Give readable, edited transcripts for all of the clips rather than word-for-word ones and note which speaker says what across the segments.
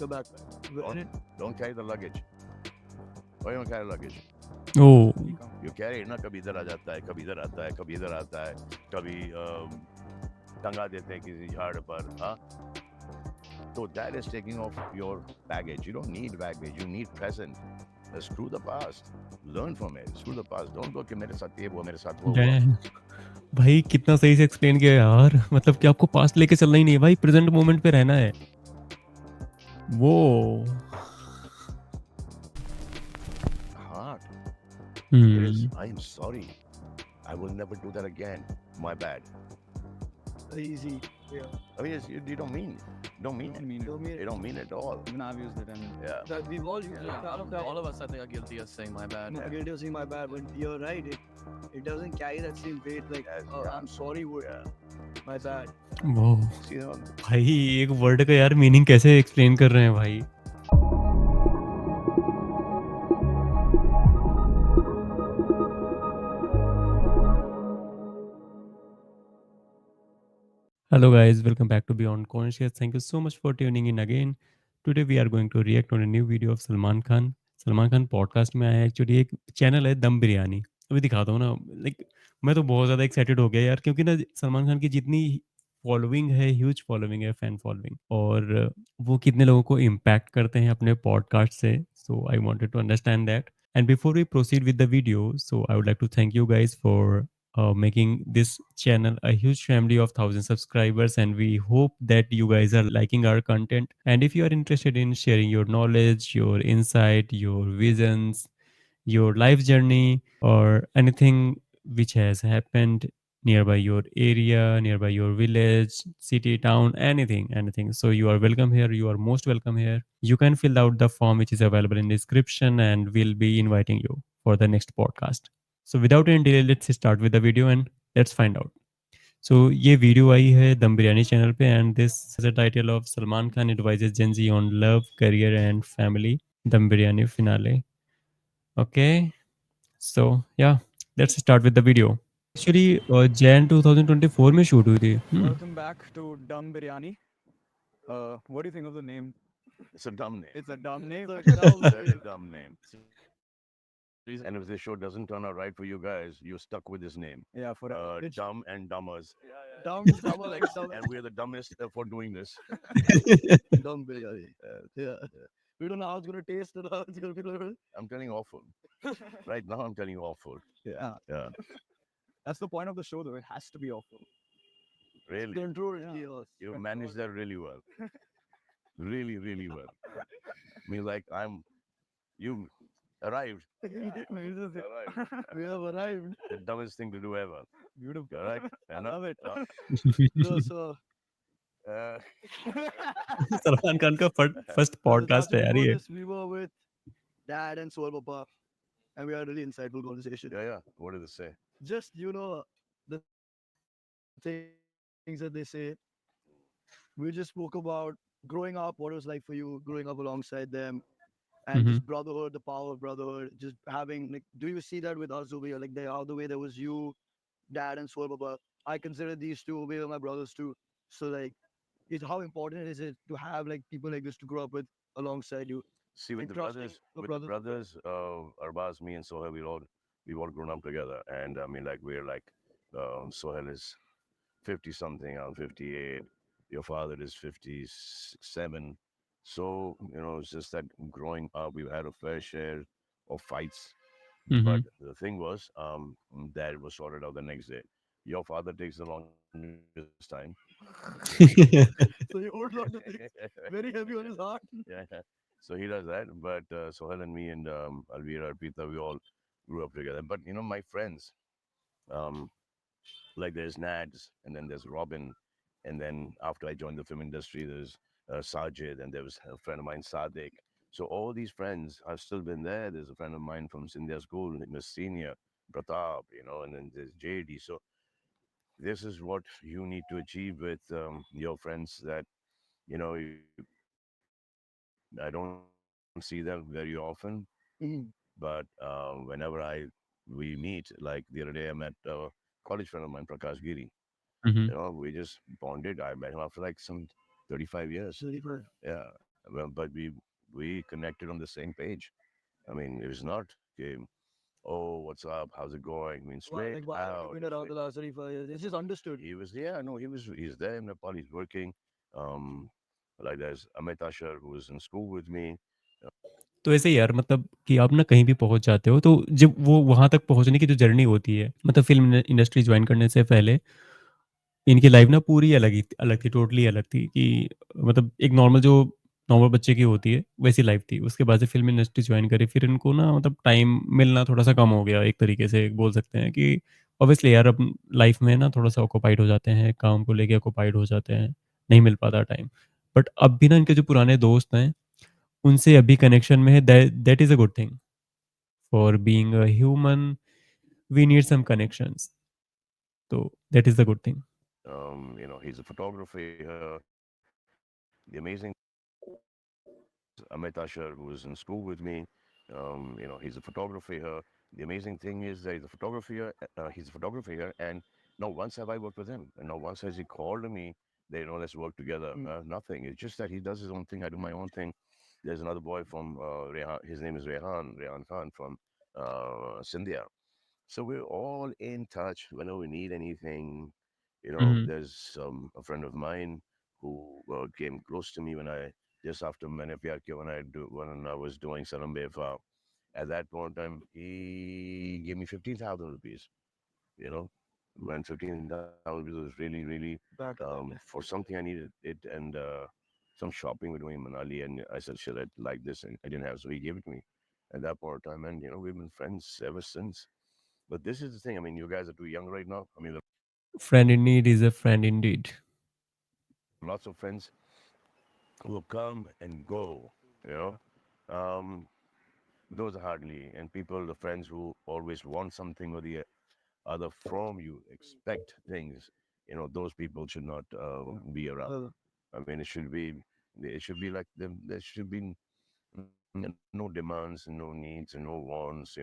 Speaker 1: your backpack.
Speaker 2: Don't carry the luggage. Why don't carry luggage?
Speaker 3: Oh,
Speaker 2: You carry ना कभी इधर आ जाता है कभी इधर आता है कभी इधर आता है कभी टंगा देते हैं किसी झाड़ पर हाँ so that is taking off your baggage. You don't need baggage. You need present. Screw the past. Learn from it. Screw the past. Don't go कि मेरे साथ ये हुआ मेरे साथ वो हुआ.
Speaker 3: डैम भाई कितना सही से एक्सप्लेन किया यार मतलब कि आपको पास्ट लेके चलना ही नहीं है भाई प्रेजेंट मोमेंट पे रहना है वो
Speaker 2: Heart. It is.
Speaker 3: Hmm
Speaker 2: I am sorry. I will never do that again. My bad.
Speaker 1: Easy. Yeah.
Speaker 2: I mean, you don't mean it. Don't mean
Speaker 4: Don't
Speaker 2: it.
Speaker 4: mean it.
Speaker 1: Don't mean
Speaker 2: You don't mean it at all.
Speaker 4: Even I've used it, and
Speaker 2: Yeah.
Speaker 1: that we've all used
Speaker 4: yeah,
Speaker 1: it.
Speaker 4: all of us, I think, are guilty of saying my bad.
Speaker 1: I'm guilty of saying my bad, but you're right. It doesn't carry that same weight. Like,
Speaker 2: Yes,
Speaker 1: oh,
Speaker 2: yeah.
Speaker 1: I'm sorry, word.
Speaker 2: Yeah.
Speaker 1: My bad.
Speaker 3: वो
Speaker 2: See,
Speaker 3: भाई एक word का यार meaning कैसे explain कर रहे हैं भाई Hello, guys, welcome back to Beyond Conscious. Thank you so much for tuning in again. Today, we are going to react on a new video of Salman Khan. Salman Khan podcast में आया actually एक channel है दम बिरयानी अभी दिखाता हूँ ना like मैं तो बहुत ज़्यादा एक्साइटेड हो गया यार क्योंकि ना सलमान खान की जितनी फॉलोइंग है ह्यूज फॉलोइंग है फैन फॉलोइंग और वो कितने लोगों को इम्पैक्ट करते हैं अपने पॉडकास्ट से so I wanted to understand that and before we proceed with the video so I would like to thank you guys for making this channel a huge family of 1,000 subscribers, and we hope that you guys are liking our content. And if you are interested in sharing your knowledge, your insight, your visions, your life journey, or anything which has happened nearby your area, nearby your village, city, town, anything, so you are welcome here, you are most welcome here. You can fill out the form which is available in description, and we'll be inviting you for the next podcast. So without any delay, let's start with the video and let's find out. So ये video आई है Dum Biryani channel पे and this is the title of Salman Khan advises Gen Z on love career and family Dum Biryani finale okay so yeah let's start with the video actually Jan 2024 में shoot हुई थी
Speaker 4: Welcome back to Dum Biryani. What do you think of the name?
Speaker 2: it's a dumb name.
Speaker 4: It's a dumb name.
Speaker 2: Very dumb name. And if this show doesn't turn out right for you guys, you're stuck with this name.
Speaker 4: Yeah, for
Speaker 2: Dumb and Dumbers.
Speaker 1: Dumb, dumb, like dumb.
Speaker 2: And we're the dumbest for doing this.
Speaker 1: Dumb biryani. Yeah. We don't know how it's gonna taste or how it's gonna be.
Speaker 2: I'm telling you awful. Right now, I'm telling you awful.
Speaker 4: yeah.
Speaker 2: Yeah.
Speaker 4: That's the point of the show, though. It has to be awful.
Speaker 2: Really.
Speaker 1: Control
Speaker 4: Yeah.
Speaker 1: chaos.
Speaker 2: You managed that really well. Really, really well. I mean, like, you arrived. Arrived.
Speaker 1: We have arrived.
Speaker 2: The dumbest thing to do ever.
Speaker 4: Beautiful.
Speaker 2: Correct?
Speaker 4: I love it.
Speaker 1: So
Speaker 2: Uh,
Speaker 3: Salman Khan का first podcast है यार ये
Speaker 1: we were with Dad and Soul Papa, and we had a really insightful conversation.
Speaker 2: yeah. What did it say?
Speaker 1: Just the things that they say. We just spoke about growing up, what it was like for you, growing up alongside them, and just brotherhood, the power of brotherhood. Just having like, do you see that with us over here? Like the other way there was you, Dad, and Soul Papa. I consider these two over here my brothers too. So like, it's how important is it to have like people like this to grow up with alongside you?
Speaker 2: See, with
Speaker 1: And
Speaker 2: the
Speaker 1: trusting
Speaker 2: brothers,
Speaker 1: your
Speaker 2: with the brothers, Arbaz, me, and Sohail, we've all grown up together, and I mean, like we're like, Sohail is 50 something, I'm 58. Your father is 57. So it's just that growing up, we've had a fair share of fights. But the thing was, that was sorted out the next day. Your father takes the longest time.
Speaker 1: So you hold on to things very heavy on his heart.
Speaker 2: Yeah. So he does that. But Sohail and me and Alvira, Arpita, we all grew up together. But my friends, um, like there's Nads, and then there's Robin, and then after I joined the film industry, there's Sajid, and there was a friend of mine, Sadik. So all these friends have still been there. There's a friend of mine from Sindhya School, Miss Senior, Pratap, and then there's JD. So this is what you need to achieve with your friends that I don't see them very often, but
Speaker 1: Mhm.
Speaker 2: whenever we meet, like the other day, I met a college friend of mine, Prakash Giri. We just bonded. I met him after like some 35 years.
Speaker 1: So you were-
Speaker 2: Yeah. well, but we connected on the same page. I mean, it was not okay, oh, what's up? How's it going? I mean, straight
Speaker 1: Why have you
Speaker 2: out.
Speaker 1: been around the last 35 years? It's just understood.
Speaker 2: He was, yeah, no, he's there in Nepal. He's working. Um, like there's Amit Ashar who was in school with me.
Speaker 3: तो ऐसे ही यार मतलब कि आप ना कहीं भी पहुंच जाते हो तो जब वो वहां तक पहुंचने की जो जर्नी होती है मतलब फिल्म इंडस्ट्री ज्वाइन करने से पहले इनकी लाइफ ना पूरी अलग थी टोटली अलग थी कि मतलब एक नॉर्मल जो नॉर्मल बच्चे की होती है वैसी लाइफ थी। उसके बाद से फिल्म इंडस्ट्री ज्वाइन करी फिर इनको ना मतलब टाइम मिलना थोड़ा सा कम हो गया एक तरीके से बोल सकते हैं कि ऑब्वियसली यार अब लाइफ में ना थोड़ा सा ऑक्यूपाइड हो जाते हैं काम को लेके ऑक्यूपाइड हो जाते हैं नहीं मिल पाता टाइम। बट अब भी ना इनके जो पुराने दोस्त हैं उनसे अभी कनेक्शन में है that is a good thing for being a human we need some connections तो that is the good thing.
Speaker 2: He's a photographer here. The amazing thing is Amit Ashar, who was in school with me. He's a photographer here. The amazing thing is that he's a photographer here, and not once have I worked with him, and not once has he called me. They know let's work together.
Speaker 1: Mm.
Speaker 2: Nothing. It's just that he does his own thing. I do my own thing. There's another boy from Rehan. His name is Rehan Khan from Sindhia. So we're all in touch whenever we need anything. There's a friend of mine who came close to me when I just after Maine Pyar Kiya when I was doing Salam Befa. At that point in time, he gave me 15,000 rupees. You know, when 15,000 rupees was really, really
Speaker 1: Back to back.
Speaker 2: for something I needed it and some shopping we're doing in Manali. And I said, "Shit, I like this," and I didn't have, so he gave it to me at that point of time. And we've been friends ever since. But this is the thing. I mean, you guys are too young right now. I mean,
Speaker 3: Friend in need is a friend indeed.
Speaker 2: lots of friends who will come and go. You know, um, those are hardly and people, the friends who always want something or the other from you, expect things. Those people should not be around.
Speaker 1: Uh,
Speaker 2: I mean, it should be like them. There should be no demands, no needs, and no wants.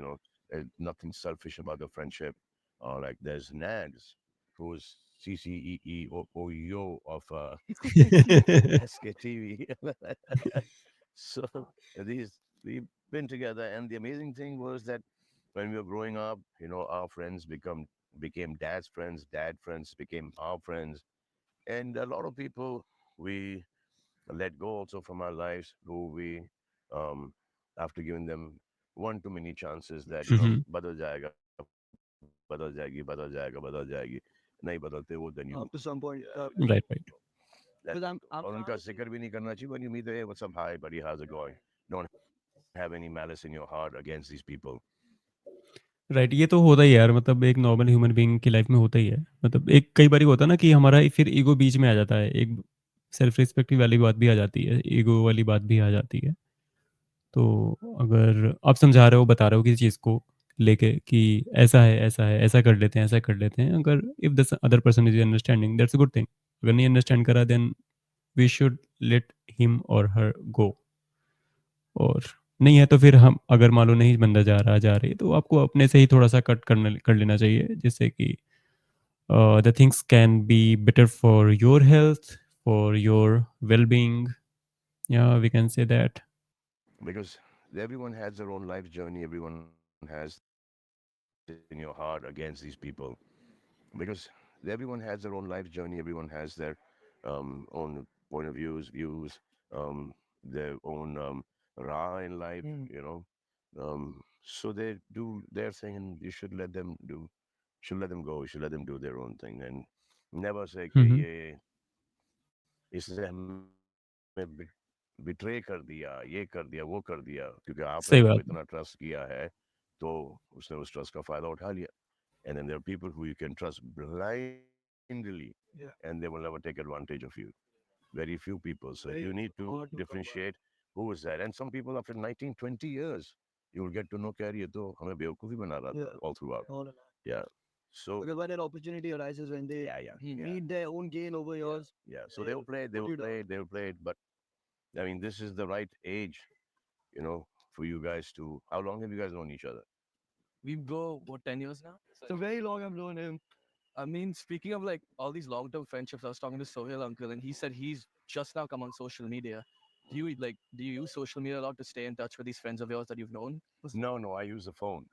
Speaker 2: Nothing selfish about the friendship. Like there's Nads, who's CCEE or yo of SKTV. So these we've been together, and the amazing thing was that when we were growing up, our friends became dad's friends, dad friends became our friends, and a lot of people we let go also from our lives who we um after giving them one too many chances that
Speaker 3: Mhm.
Speaker 2: badal jayega, badal jayegi, badal jayega, badal jayegi, nahi badalte wo, then you
Speaker 1: up to some point,
Speaker 3: Right, right.
Speaker 2: that
Speaker 1: because
Speaker 2: और उनका जिक्र भी नहीं करना चाहिए when you meet, hey, what's up, hi buddy, how's it going? Don't have any malice in your heart against these people.
Speaker 3: Right ये तो होता ही है यार मतलब एक नॉर्मल ह्यूमन बीइंग की लाइफ में होता ही है मतलब एक कई बार होता है ना कि हमारा फिर ईगो बीच में आ जाता है एक सेल्फ रिस्पेक्ट वाली बात भी आ जाती है ईगो वाली बात भी आ जाती है। तो अगर आप समझा रहे हो बता रहे हो किसी चीज़ को लेके कि ऐसा है ऐसा है ऐसा कर लेते हैं ऐसा कर लेते हैं अगर if the other person is understanding that's a good thing. अगर नहीं अंडरस्टैंड करा then we should let him or her गो। और नहीं है तो फिर हम अगर मान लो नहीं बंदा जा रही है तो आपको अपने से ही थोड़ा सा कट कर लेना चाहिए जिससे कि the things can be better for your health for your well being या we can say that.
Speaker 2: Because everyone has their own life journey, everyone has malice in your heart against these people. Because everyone has their own life journey, everyone has their own point of views, their own raw in life,
Speaker 1: mm,
Speaker 2: so they do their thing, and you should let them go, you should let them do their own thing, and never say कि ये इसने हमें betray कर दिया, ये कर दिया, वो कर दिया, क्योंकि आपने उसको इतना
Speaker 3: सही
Speaker 2: ट्रस्ट
Speaker 3: बात
Speaker 2: किया है, तो उसने उस ट्रस्ट का फायदा उठा लिया. And then there are people who you can trust blindly, and they will never take advantage of you. Very few people. So you need to
Speaker 1: very hard to come
Speaker 2: differentiate
Speaker 1: by.
Speaker 2: who is that. And some people after 19, 20 years, you will get to know कि यार ये तो हमें बेवकूफ़ी बना रहा था
Speaker 1: Yeah,
Speaker 2: all throughout.
Speaker 1: all along.
Speaker 2: Yeah. So
Speaker 1: Because when an opportunity arises, when they
Speaker 2: yeah,
Speaker 1: need their own gain over yours,
Speaker 2: yeah. So
Speaker 1: they'll put you down.
Speaker 2: they will play it. But I mean, this is the right age, for you guys to. How long have you guys known each other?
Speaker 4: We go what 10 years now.
Speaker 1: So very long I've known him.
Speaker 4: I mean, speaking of like all these long-term friendships, I was talking to Sohail uncle, and he said he's just now come on social media.
Speaker 1: do you use social media a lot to stay in touch with these friends of yours that you've known?
Speaker 2: No, I use the phone.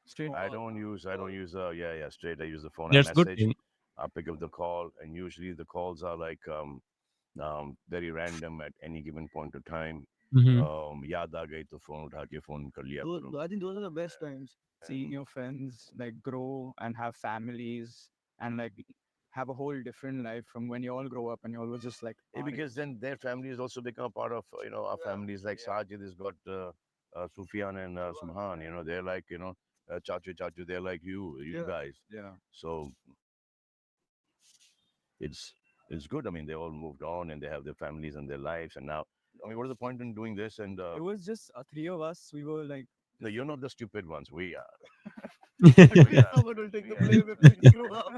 Speaker 1: Straight.
Speaker 2: I don't use yeah, straight. I use the phone. I
Speaker 3: That's good
Speaker 2: message,
Speaker 3: thing.
Speaker 2: I pick up the call, and usually the calls are like very random at any given point of time.
Speaker 3: Mhm.
Speaker 2: याद आ गई तो phone उठा के phone कर लिया
Speaker 1: Those,
Speaker 2: करो.
Speaker 1: I think those are the best times.
Speaker 4: Seeing your friends like grow and have families and like have a whole different life from when you all grow up and you all was just like
Speaker 2: Because then their families also become part of our families. Like Sajid has got Sufyan and Subhan. They're like Chachu. They're like you
Speaker 1: Yeah.
Speaker 2: guys.
Speaker 4: yeah.
Speaker 2: So it's it's good. I mean, they all moved on and they have their families and their lives. And now, I mean, what is the point in doing this? And
Speaker 4: It was just three of us. We were like,
Speaker 2: no, you're not the stupid ones. We are.
Speaker 1: Maybe
Speaker 2: We are.
Speaker 1: someone will take the
Speaker 2: We are.
Speaker 1: blame if we screw up.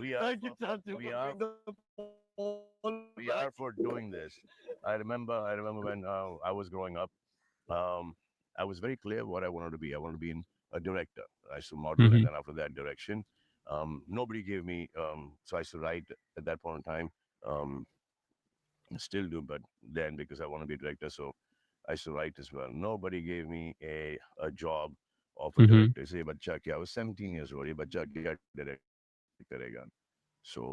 Speaker 2: We are.
Speaker 1: Thank you, Chachu,
Speaker 2: We
Speaker 1: for
Speaker 2: are.
Speaker 1: bringing the poll back.
Speaker 2: We are for doing this. I remember when I was growing up. Um, I was very clear what I wanted to be. I wanted to be a director. I used to model, and
Speaker 3: Mhm.
Speaker 2: then after that direction, nobody gave me. So I used to write at that point in time. Um, Still do, but then because I want to be a director, so I used to write as well. Nobody gave me a job of a
Speaker 3: Mhm.
Speaker 2: director. Say, bacha kya? I was 17 years old. ये बच्चा क्या direct करेगा? So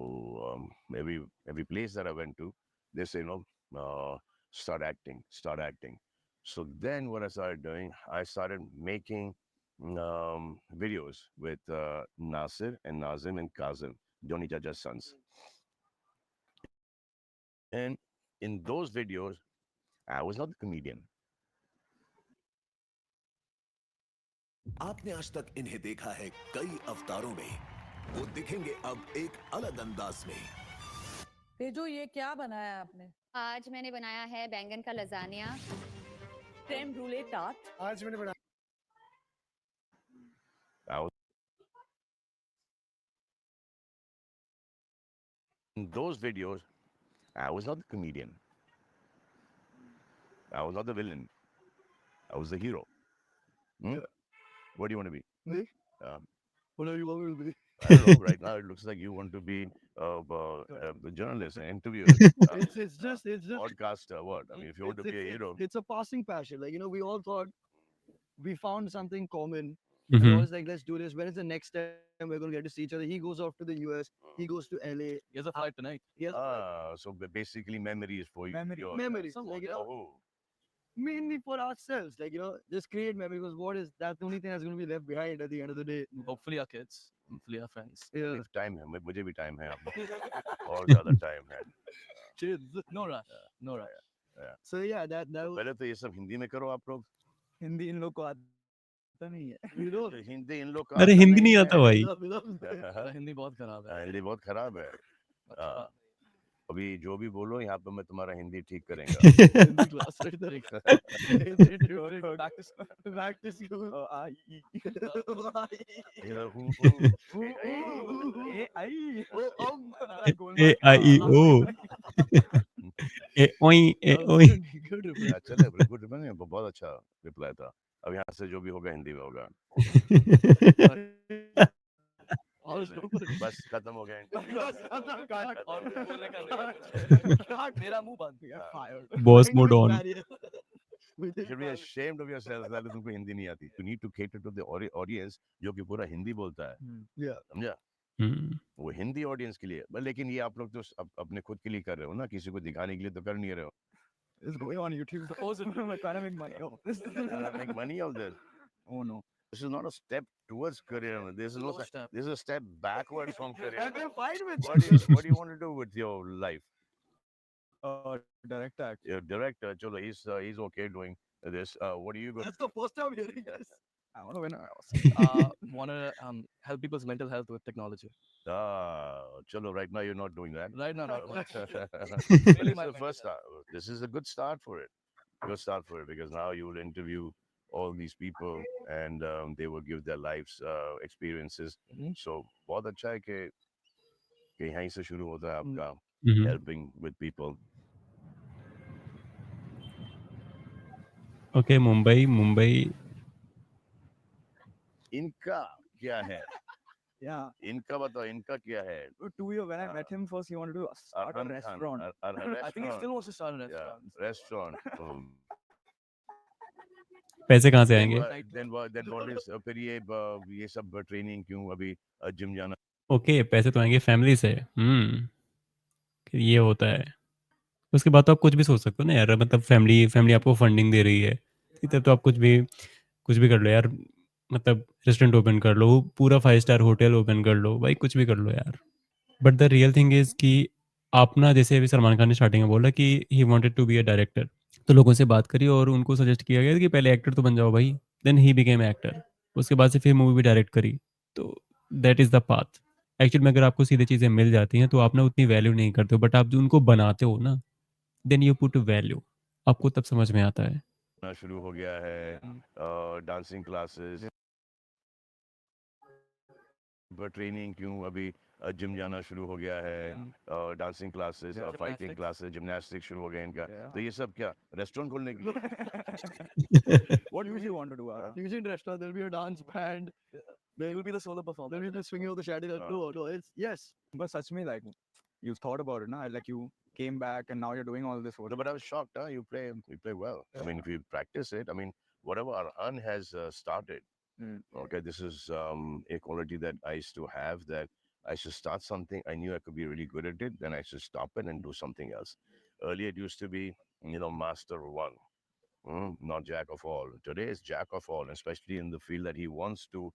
Speaker 2: every place that I went to, they say, start acting. So then what I started doing, I started making videos with Nasir and Nazim and Kazim, Johnny Jaja's sons. And in those videos, I was not the comedian.
Speaker 5: आपने आज तक इन्हें देखा है कई अवतारों में। वो दिखेंगे अब एक अलग अंदाज में।
Speaker 6: तेजो ये क्या बनाया है आपने?
Speaker 7: आज मैंने बनाया है बैंगन का लजानिया।
Speaker 6: Cream ब्रूले tart.
Speaker 1: आज मैंने बना
Speaker 2: I was in those videos, I was not the comedian. I was not the villain. I was the hero. Hmm? What do you want to be?
Speaker 1: me.
Speaker 2: Um,
Speaker 1: Whatever you want me to be.
Speaker 2: I don't know. Right now, it looks like you want to be a journalist, an interviewer,
Speaker 1: It's just
Speaker 2: podcaster. What? I mean, if you want to be a hero,
Speaker 1: it's a passing passion. Like, we all thought we found something common. And we
Speaker 3: Mhm.
Speaker 1: always like, let's do this. When is the next time we're gonna get to see each other? He goes off to the US, he goes to LA.
Speaker 4: he has a flight tonight.
Speaker 1: He has
Speaker 2: so basically, memories for you.
Speaker 4: Memory.
Speaker 1: memories.
Speaker 2: Someone.
Speaker 1: Like,
Speaker 2: Oh,
Speaker 1: mainly for ourselves. Like, just create memories, because what is that's the only thing that's gonna be left behind at the end of the day.
Speaker 4: Hopefully our kids. Hopefully our friends.
Speaker 1: Yeah.
Speaker 2: time है मुझे भी time है और ज़्यादा time है
Speaker 1: Kids.
Speaker 4: No rush. No rush.
Speaker 1: So yeah, that was
Speaker 2: पहले तो ये सब हिंदी में करो आप लोग
Speaker 4: हिंदी इन लोग को आता नहीं है।
Speaker 2: हिंदी इन लोग का
Speaker 3: अरे
Speaker 2: आता
Speaker 3: हिंदी
Speaker 2: नहीं
Speaker 3: नहीं
Speaker 2: है
Speaker 3: आता भाई।
Speaker 4: मेरा हिंदी बहुत खराब है।
Speaker 2: हिंदी बहुत खराब है
Speaker 4: अच्छा।
Speaker 2: अभी जो भी बोलो यहाँ पे मैं तुम्हारा हिंदी ठीक करेंगा
Speaker 1: Hindi class right there.
Speaker 4: Back to school.
Speaker 1: Back to school.
Speaker 2: You know,
Speaker 4: ए आई
Speaker 3: ए आई ई ओ ए ओई ए ओई।
Speaker 1: Good reply.
Speaker 2: चले गुड मैंने बहुत अच्छा रिप्लाई था अब यहाँ से जो भी होगा हिंदी में होगा
Speaker 1: I was going for it.
Speaker 2: बस खत्म हो गया
Speaker 4: और कुछ बोलने का नहीं। मेरा मुंह बंद।
Speaker 1: You're fired.
Speaker 3: Boss
Speaker 1: Language
Speaker 3: mode on.
Speaker 1: barrier. We
Speaker 2: You
Speaker 1: did
Speaker 2: should be
Speaker 1: fired.
Speaker 2: ashamed of yourself that तुमको हिंदी नहीं आती you need to cater to the audience जो कि पूरा हिंदी बोलता है
Speaker 1: Yeah.
Speaker 2: समझा
Speaker 3: हम्म।
Speaker 2: वो हिंदी ऑडियंस के लिए लेकिन ये आप लोग तो अपने खुद के लिए कर रहे हो ना किसी को दिखाने के लिए तो कर नहीं रहे हो
Speaker 4: It's going on YouTube. Suppose it I'm trying to make money. Oh, this is
Speaker 2: make money of this
Speaker 4: oh no.
Speaker 2: this is not a step towards career this is
Speaker 4: Slow
Speaker 2: not
Speaker 4: step.
Speaker 2: this is a step backwards from career
Speaker 1: And they're fine with
Speaker 2: what do you want to do with your life
Speaker 4: Direct act.
Speaker 2: your director chalo he's okay doing this what are you going
Speaker 1: That's the first time hearing this.
Speaker 4: I want to win. Want to help people's mental health with technology.
Speaker 2: chalo right now you're not doing that
Speaker 4: Right now, not much.
Speaker 2: But
Speaker 4: Really
Speaker 2: it's
Speaker 4: my
Speaker 2: the first start. This is a good start for it. Good start for it because now you will interview all these people and they will give their lives experiences.
Speaker 4: Mhm.
Speaker 2: So बहुत अच्छा है कि यहीं से शुरू होता है आपका
Speaker 3: हम्म।
Speaker 2: helping with people.
Speaker 3: Okay Mumbai Mumbai
Speaker 2: इनका क्या है
Speaker 4: Yeah.
Speaker 2: इनका बताओ इनका क्या है?
Speaker 4: 2 year when I met him first, he wanted to start a
Speaker 2: Arhan Khan,
Speaker 4: restaurant.
Speaker 1: I think he
Speaker 2: restaurant.
Speaker 1: still wants to start a
Speaker 2: Yeah,
Speaker 1: restaurant.
Speaker 2: restaurant.
Speaker 3: पैसे कहाँ से
Speaker 2: then
Speaker 3: आएंगे?
Speaker 2: what? Then what is? फिर ये सब training क्यों अभी gym जाना?
Speaker 3: ओके, पैसे तो आएंगे फैमिली से। फिर ये होता है। उसके बाद तो आप कुछ भी सोच सकते हो ना यार, मतलब फैमिली फैमिली आपको फंडिंग दे रही है, इधर तो आप कुछ भी कर लो यार। मतलब रेस्टोरेंट ओपन कर लो, पूरा 5 स्टार होटल ओपन कर लो भाई, कुछ भी कर लो यार। But the real thing is कि आप ना, जैसे अभी सलमान खान ने स्टार्टिंग में बोला कि he wanted to be a director, तो लोगों से बात करी और उनको सजेस्ट किया गया कि पहले एक्टर तो बन जाओ भाई। Then he became actor. उसके बाद से फिर मूवी भी डायरेक्ट करी। तो that is the path. Actually में अगर आपको सीधी चीज़ें मिल जाती हैं तो आप ना उतनी वैल्यू नहीं करते हो, बट आप जो उनको बनाते हो ना, देन यू पुट वैल्यू, आपको तब समझ में आता है।
Speaker 2: शुरू हो गया है डांसिंग क्लासेस ट्रेनिंग क्यों अभी जिम जाना शुरू हो गया है dancing classes fighting classes gymnastic शुरू हो गया इनका
Speaker 4: Yeah.
Speaker 2: तो ये सब क्या रेस्टोरेंट खोलने की
Speaker 4: What do you want to do, Ara?
Speaker 1: Usually in restaurant, there'll be a dance band. There will be the solo performer. There'll be the swinging of the shadow. No, no, it's yes.
Speaker 4: But such me like you thought about it, na? Like you came back and now you're doing all this work.
Speaker 2: no, but I was shocked you play well I mean if you practice it I mean whatever Arhan has started
Speaker 4: Mm.
Speaker 2: okay this is a quality that I used to have that I should start something I knew I could be really good at it then I should stop it and do something else earlier it used to be master one. Not jack of all. Today is jack of all, especially in the field that he wants to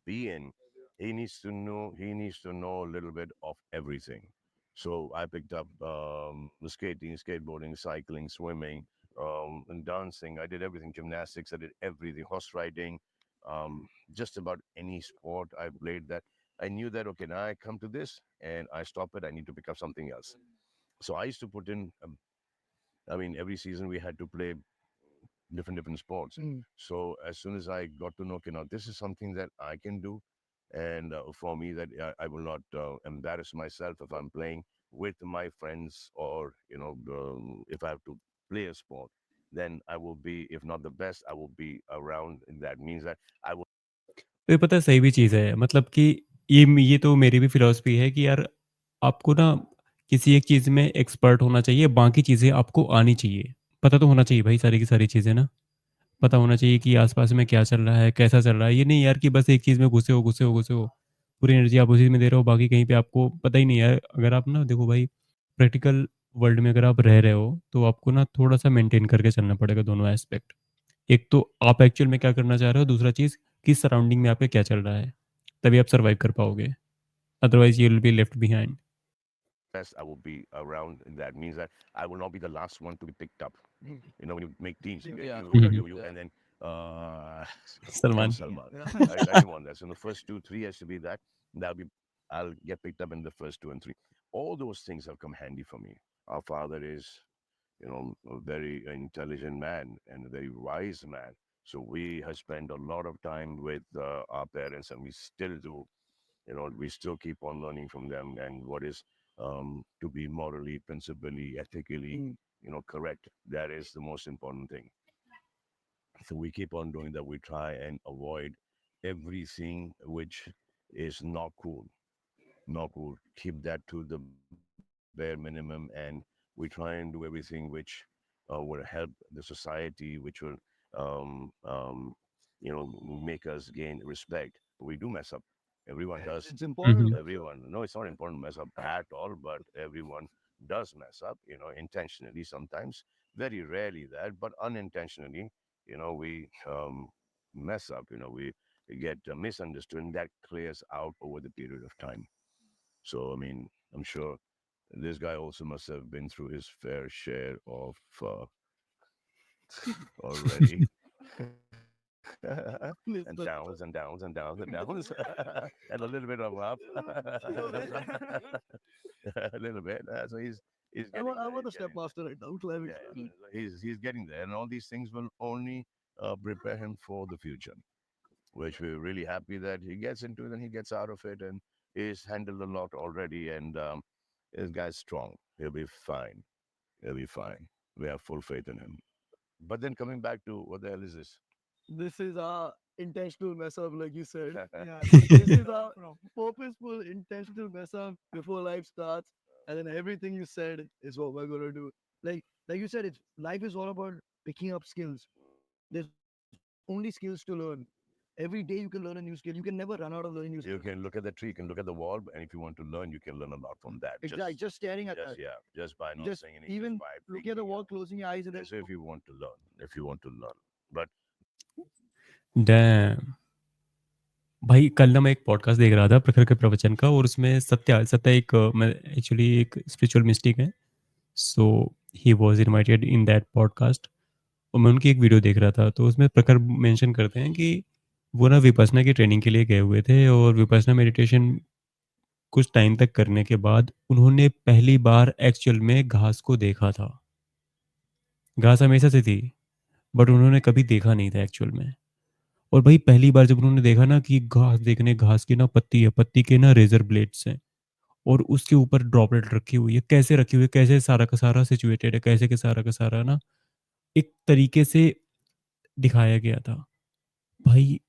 Speaker 2: be in. He needs to know. He needs to know a little bit of everything. So I picked up skating, skateboarding, cycling, swimming, and dancing. I did everything. Gymnastics. I did everything. Horse riding. Just about any sport I played. That I knew that okay. Now I come to this and I stop it. I need to pick up something else. So I used to put in. I mean, every season we had to play different sports.
Speaker 1: Mm.
Speaker 2: So as soon as I got to know, okay, now this is something that I can do, and for me that I will not embarrass myself if I'm playing with my friends or if I have to play a sport, then I will be if not the best, I will be around. That means that I will.
Speaker 3: तो ये पता है सही भी चीज़ है, मतलब कि ये तो मेरी भी फिलॉसफी है कि यार आपको ना किसी एक चीज़ में एक्सपर्ट होना चाहिए, बाकी चीज़ें आपको आनी चाहिए। पता तो होना चाहिए भाई सारी की सारी चीज़ें ना। पता होना चाहिए कि आस-पास में क्या चल रहा है, कैसा चल रहा है। ये नहीं यार कि बस एक चीज़ में घुसे हो। पूरी एनर्जी आप उसी में दे रहे हो, बाकी कहीं पे आपको पता ही नहीं है। अगर आप ना देखो भाई, प्रैक्टिकल वर्ल्ड में अगर आप रह रहे हो, तो आपको ना थोड़ा-सा मेंटेन करके चलना पड़ेगा दोनों एस्पेक्ट। एक तो आप एक्चुअल में क्या करना चाह रहे हो, दूसरा चीज़ कि सराउंडिंग में आपके क्या चल रहा है, तभी आप सर्वाइव कर पाओगे। Otherwise you will be left behind.
Speaker 2: best, I will be around. That means that I will not be the last one to be picked up. When you make teams,
Speaker 1: Yeah,
Speaker 2: you,
Speaker 1: who
Speaker 2: you,
Speaker 1: got
Speaker 2: you,
Speaker 1: you?
Speaker 2: you
Speaker 1: Yeah.
Speaker 2: and then from
Speaker 3: Salman.
Speaker 2: Salman.
Speaker 1: Yeah.
Speaker 2: I didn't want that. So the first two, three has to be that. That'll be, I'll get picked up in the first two and three. All those things have come handy for me. Our father is, a very intelligent man and a very wise man. So we have spent a lot of time with our parents, and we still do. We still keep on learning from them and what is to be morally, principally, ethically,
Speaker 1: Mm.
Speaker 2: correct. That is the most important thing. So we keep on doing that. We try and avoid everything which is not cool. Not cool. Keep that to the bare minimum, and we try and do everything which will help the society, which will um, um, make us gain respect. We do mess up. Everyone does.
Speaker 1: It's important.
Speaker 3: Mhm.
Speaker 2: Everyone. No, it's not important to mess up at all, but everyone does mess up, intentionally sometimes. Very rarely that, but unintentionally, we mess up, we get misunderstood, and that clears out over the period of time. So, I mean, I'm sure this guy also must have been through his fair share of already. and
Speaker 1: Listen.
Speaker 2: downs and a little bit of up a little bit so he's getting
Speaker 1: I'm
Speaker 2: there
Speaker 1: on
Speaker 2: he's
Speaker 1: the
Speaker 2: getting
Speaker 1: step master right now.
Speaker 2: there yeah. He's getting there and all these things will only prepare him for the future which we're really happy that he gets into it and he gets out of it and he's handled a lot already and this guy's strong he'll be fine he'll be fine we have full faith in him but then coming back to what the hell is this
Speaker 1: This is our intentional mess up, like you said.
Speaker 4: Yeah,
Speaker 1: This is a
Speaker 4: no.
Speaker 1: purposeful, intentional mess up before life starts, and then everything you said is what we're gonna do. Like you said, it's life is all about picking up skills. There's only skills to learn. Every day you can learn a new skill. You can never run out of learning new skills.
Speaker 2: You can look at the tree, you can look at the wall, and if you want to learn, you can learn a lot from that.
Speaker 1: Exactly. Just staring at that.
Speaker 2: Just by not
Speaker 1: Just
Speaker 2: saying anything, just
Speaker 1: even
Speaker 2: by
Speaker 1: looking at the
Speaker 2: thinking.
Speaker 1: wall, closing your eyes, and then
Speaker 2: So if you want to learn, but
Speaker 3: dam भाई कल ना मैं एक podcast देख रहा था प्रखर के प्रवचन का और उसमें सत्या सत्या एक मैं एक्चुअली एक स्पिरिचुअल मिस्टिक है so he was invited in that podcast और मैं उनकी एक वीडियो देख रहा था तो उसमें प्रखर मेंशन करते हैं कि वो ना विपसना की ट्रेनिंग के लिए गए हुए थे और विपसना मेडिटेशन कुछ टाइम तक करने के बाद उन्होंने पहली बार एक्चुअल में घास को देखा था। घास हमेशा से थी बट उन्होंने कभी देखा नहीं था एक्चुअल में। और भाई पहली बार जब उन्होंने देखा ना कि घास की ना पत्ती है, पत्ती के ना रेजर ब्लेड्स हैं और उसके ऊपर ड्रॉपलेट रखी हुई है, कैसे रखी हुई है, कैसे सारा का सारा सिचुएटेड है, कैसे के सारा का सारा ना एक तरीके से दिखाया गया था। भाई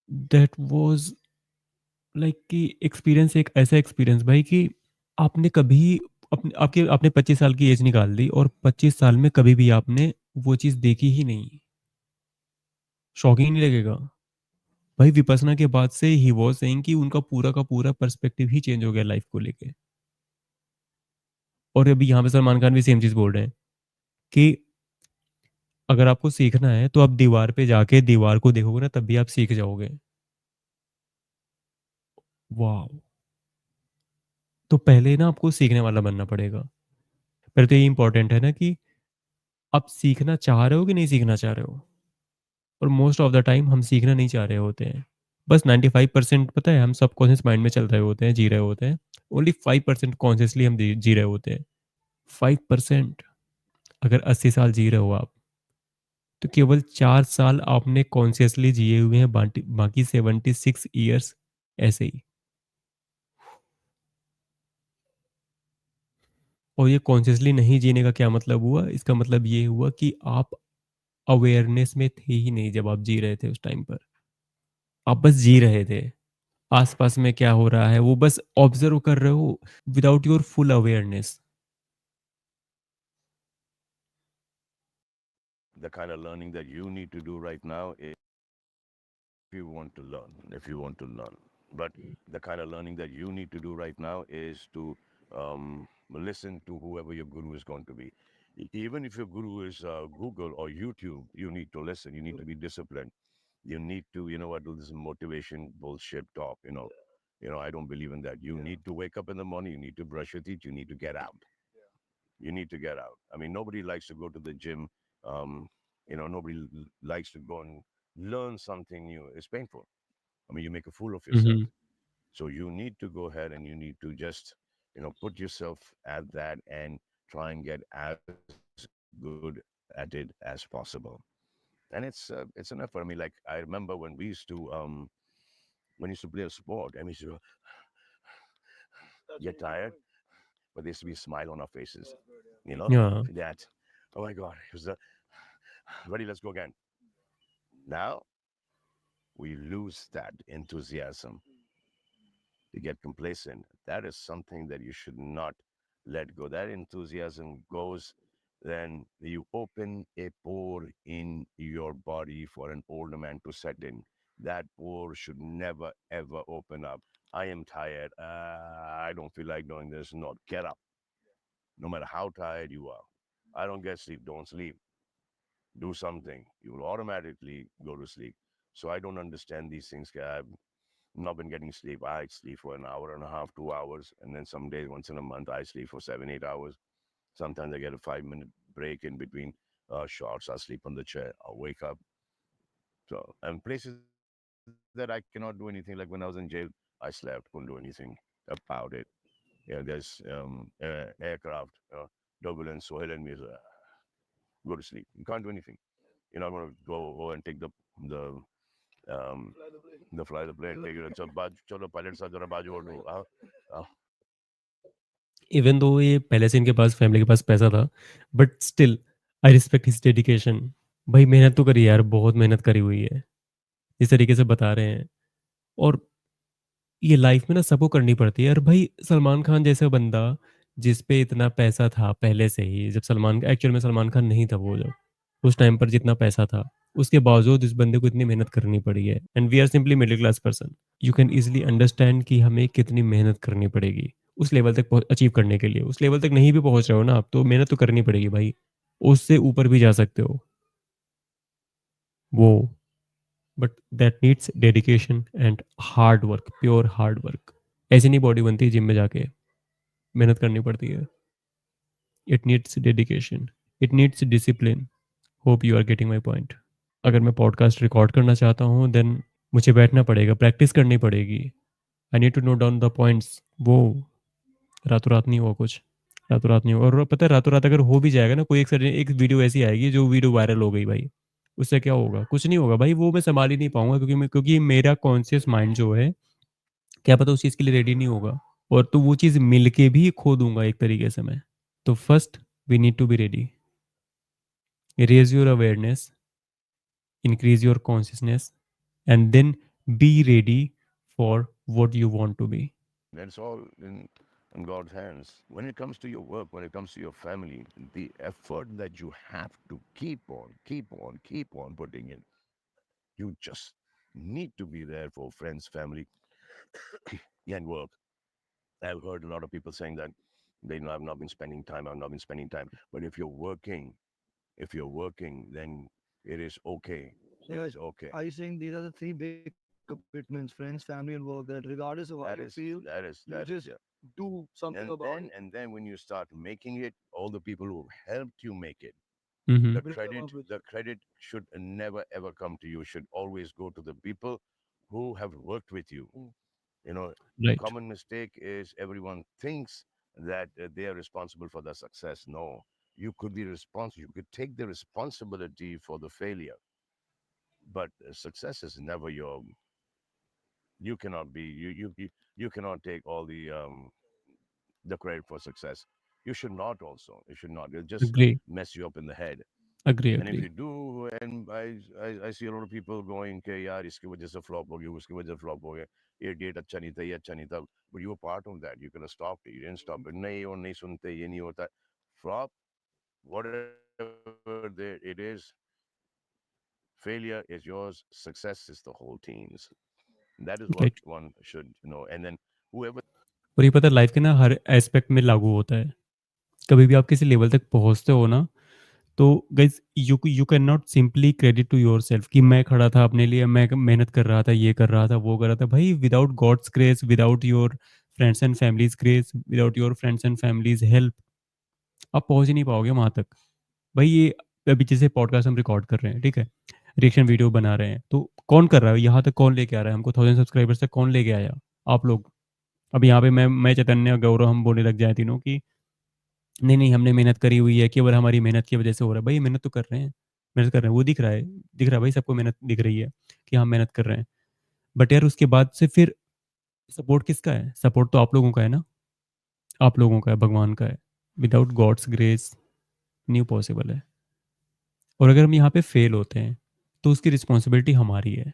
Speaker 3: दैट वाज लाइक कि एक्सपीरियंस एक ऐसा एक्सपीरियंस भाई कि आपने कभी आपके आपने 25 साल की एज निकाल दी और 25 साल में कभी भी आपने वो चीज़ देखी ही नहीं। शॉकिंग नहीं लगेगा? भाई विपश्यना के बाद से ही वाज़ सेइंग कि उनका पूरा का पूरा पर्सपेक्टिव ही चेंज हो गया लाइफ़ को लेके। और अभी यहाँ पे सलमान खान भी सेम चीज़ बोल रहे हैं कि अगर आपको सीखना है तो आप दीवार पे जाके दीवार को देखोगे ना तब भी आप सीख जाओगे। वॉव! तो पहले ना आपको सीखने वाला बनना पड़ेगा। पहले तो ये इम्पोर्टेंट है ना कि आप सीखना चाह रहे हो कि नहीं सीखना चाह रहे हो? और मोस्ट ऑफ द टाइम हम सीखना नहीं चाह रहे होते हैं। बस 95% पता है हम सबकॉन्शियस माइंड में चल रहे होते हैं, जी रहे होते हैं। ओनली 5% कॉन्शियसली हम जी रहे होते हैं। 5% अगर 80 साल जी रहे हो आप, तो केवल 4 साल आपने कॉन्शियसली जिए हुए हैं, बाकी 76 ईयर्स ऐसे ही। और ये कॉन्शियसली नहीं जीने का क्या मतलब हुआ? इसका मतलब ये हुआ कि आप अवेयरनेस में थे ही नहीं जब आप जी रहे थे उस टाइम पर। आप बस जी रहे थे। आस-पास में क्या हो रहा है वो बस ऑब्ज़र्व कर रहे हो without your full awareness.
Speaker 2: the kind of learning that you need to do right now is if you want to learn. But the kind of learning that you need to do right now is to listen to whoever your guru is going to be. Even if your guru is Google or YouTube, you need to listen. You need to be disciplined. You need to, you know what, do this motivation bullshit talk. I don't believe in that. You need to wake up in the morning. You need to brush your teeth. You need to get out. You need to get out. I mean, nobody likes to go to the gym. Um, nobody likes to go and learn something new. It's painful. I mean, you make a fool of
Speaker 3: hmm,
Speaker 2: yourself.
Speaker 3: Hmm.
Speaker 2: So you need to go ahead and you need to just, put yourself at that and try and get as good at it as possible. And it's an effort. I mean, like I remember when we used to play a sport and we used to get tired, but there used to be a smile on our faces.
Speaker 3: हाँ,
Speaker 2: That, oh my God, it was the ready, let's go again. Now we lose that enthusiasm to get complacent. That is something that you should not let go. That enthusiasm goes, then you open a pore in your body for an older man to set in. That pore should never ever open up. I am tired. I don't feel like doing this. No, get up. No matter how tired you are. I don't get sleep. Don't sleep. Do something. You will automatically go to sleep. So I don't understand these things. I've not been getting sleep. I sleep for an hour and a half, 2 hours, and then some days, once in a month, I sleep for 7, 8 hours. Sometimes I get a 5 minute break in between shots. I sleep on the chair. I'll wake up. So, and places that I cannot do anything, like when I was in jail, I slept, couldn't do anything about it. Yeah, there's aircraft, turbulence, so and me, go to sleep. You can't do anything. You're not going to go and take the um, the fly the plane, take it. Chalo, pilot sa jara bajo or do.
Speaker 3: Even though ये पहले से इनके पास family के पास पैसा था, but still I respect his dedication. भाई मेहनत तो करी यार, बहुत मेहनत करी हुई है। जिस तरीके से बता रहे हैं। और ये लाइफ में ना सबको करनी पड़ती है। और भाई सलमान खान जैसा बंदा जिस पे इतना पैसा था पहले से ही, जब सलमान एक्चुअल में सलमान खान नहीं था वो, जब उस टाइम पर जितना पैसा था, उसके बावजूद इस बंदे को इतनी मेहनत करनी पड़ी है। And we are simply middle class person. You can easily understand कि हमें कितनी मेहनत करनी पड़ेगी उस लेवल तक अचीव करने के लिए। उस लेवल तक नहीं भी पहुंच रहे हो ना आप, तो मेहनत तो करनी पड़ेगी भाई। उससे ऊपर भी जा सकते हो वो, but that needs dedication and hard work, pure hard work. ऐसी नहीं बॉडी बनती जिम में जाके, मेहनत करनी पड़ती है। It needs dedication, it needs discipline. Hope you are getting my point. अगर मैं पॉडकास्ट रिकॉर्ड करना चाहता हूँ देन मुझे बैठना पड़ेगा, प्रैक्टिस करनी पड़ेगी। I need to note down the points. वो रातों रात नहीं हुआ कुछ, रातों रात नहीं हुआ। और पता है रातों रात अगर हो भी जाएगा ना, कोई एक वीडियो ऐसी आएगी जो वीडियो वायरल हो गई भाई, उससे क्या होगा? कुछ नहीं होगा भाई, वो मैं संभाल ही नहीं पाऊंगा, क्योंकि मेरा कॉन्शियस माइंड जो है, क्या पता उस चीज़ के लिए रेडी नहीं होगा। और तो वो चीज़ मिल के भी खो दूंगा एक तरीके से मैं। तो first we need to be ready, raise your awareness, increase your consciousness, and then be ready for what you want to be.
Speaker 2: That's all in God's hands. When it comes to your work, when it comes to your family, the effort that you have to keep on putting in, you just need to be there for friends, family, and work. I've heard a lot of people saying that they know I've not been spending time, I've not been spending time. But if you're working, then it is okay. It
Speaker 1: Yeah,
Speaker 2: is okay.
Speaker 1: are you saying these are the three big commitments: friends, family, and work? That regardless of how you feel, you just
Speaker 2: Yeah.
Speaker 1: do something about it.
Speaker 2: And then when you start making it, all the people who helped you make it,
Speaker 3: Mm-hmm.
Speaker 1: Bring them up with
Speaker 2: the credit should never ever come to you. It should always go to the people who have worked with you.
Speaker 1: you.
Speaker 2: You know, the
Speaker 3: Right.
Speaker 2: common mistake is everyone thinks that they are responsible for the success. No, you could be responsible. You could take the responsibility for the failure, but success is never your. You cannot be. You cannot take all the credit for success. You should not. Also, you should not. It'll just
Speaker 3: Agree.
Speaker 2: mess you up in the head.
Speaker 3: Agree.
Speaker 2: And if
Speaker 3: Agree.
Speaker 2: you do, and I see a lot of people going कि यार इसकी वजह से flop हो गया, उसकी वजह से flop हो गया, ये date अच्छा नहीं था, ये अच्छा नहीं था. But you were part of that. You could have stopped it. You didn't stop it. नहीं और नहीं सुनते, ये नहीं होता. Flop, whatever there it is, failure is yours. Success is the whole team's. That is what
Speaker 3: Right.
Speaker 2: one should know. And then whoever
Speaker 3: और ये पता है लाइफ के ना हर एस्पेक्ट में लागू होता है। कभी भी आप किसी लेवल तक पहुंचते हो ना, तो guys you can not simply credit to yourself कि मैं खड़ा था अपने लिए, मैं मेहनत कर रहा था, ये कर रहा था, वो कर रहा था। भाई without god's grace, without your friends and families grace, without your friends and families help, आप पहुंच ही नहीं पाओगे वहां तक। भाई ये अभी जैसे पॉडकास्ट हम रिकॉर्ड कर रहे हैं, ठीक है, रिएक्शन वीडियो बना रहे हैं, तो कौन कर रहा है यहाँ तक? कौन लेके आ रहा है हमको 1000 सब्सक्राइबर्स तक? कौन लेके आया? आप लोग। अब यहाँ पे मैं चैतन्य गौरव हम बोलने लग जाए तीनों कि नहीं नहीं हमने मेहनत करी हुई है, केवल हमारी मेहनत की वजह से हो रहा है। भाई मेहनत तो कर रहे हैं, मेहनत कर रहे हैं, वो दिख रहा है, दिख रहा है भाई सबको, मेहनत दिख रही है कि हम मेहनत कर रहे हैं। बट यार उसके बाद से फिर सपोर्ट किसका है? सपोर्ट तो आप लोगों का है ना, आप लोगों का है, भगवान का है। विदाउट गॉड्स ग्रेस नहीं पॉसिबल है। और अगर हम यहाँ पे फेल होते हैं तो उसकी रिस्पॉन्सिबिलिटी हमारी है।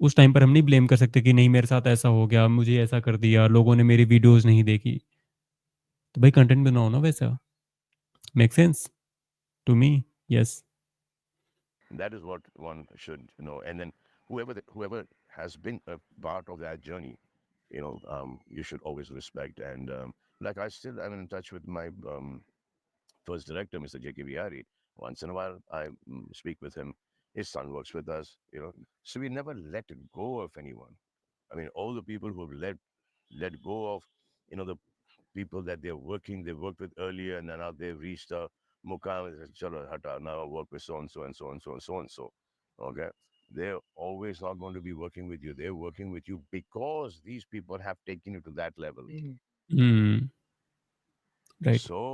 Speaker 3: उस टाइम पर हम नहीं ब्लेम कर सकते कि नहीं मेरे साथ ऐसा हो गया, मुझे ऐसा कर दिया, लोगों ने मेरी वीडियोस नहीं देखी। तो भाई कंटेंट बनाओ ना वैसा। Make sense to me? Yes.
Speaker 2: that is what one should know. And then whoever has been a part of that journey, you should always respect. And like I still am in touch with my first director, Mr. J.K. Viari. Once in a while, I speak with him. His son works with us. So we never let go of anyone. I mean, all the people who have let go of, the people that they worked with earlier, and then now they've reached a mukam. And said, "Chalo, hata, now I work with so and so and so and so and so and so." Okay, they're always not going to be working with you. They're working with you because these people have taken you to that level.
Speaker 3: Hmm. Right.
Speaker 2: So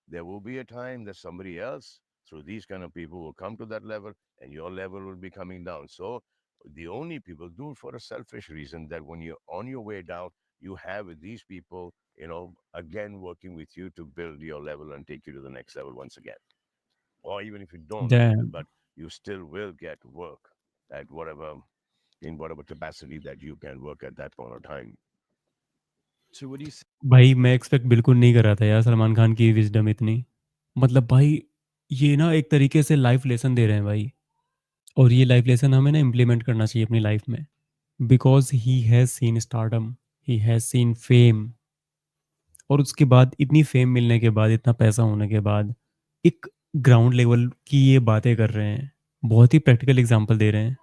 Speaker 2: there will be a time that somebody else, through these kind of people, will come to that level, and your level will be coming down. So the only people do it for a selfish reason that when you're on your way down, you have these people, again working with you to build your level and take you to the next level once again. Or even if you don't,
Speaker 3: Damn.
Speaker 2: but you still will get work at whatever in whatever capacity that you can work at that point of time.
Speaker 1: So what do you say?
Speaker 3: भाई मैं expect बिल्कुल नहीं कर रहा था यार सलमान खान की wisdom इतनी। मतलब भाई ये ना एक तरीके से लाइफ लेसन दे रहे हैं भाई। और ये लाइफ लेसन हमें ना इम्प्लीमेंट करना चाहिए अपनी लाइफ में। Because he has seen stardom, he has seen fame, और उसके बाद इतनी फेम मिलने के बाद, इतना पैसा होने के बाद, एक ग्राउंड लेवल की ये बातें कर रहे हैं। बहुत ही प्रैक्टिकल एग्जांपल दे रहे हैं।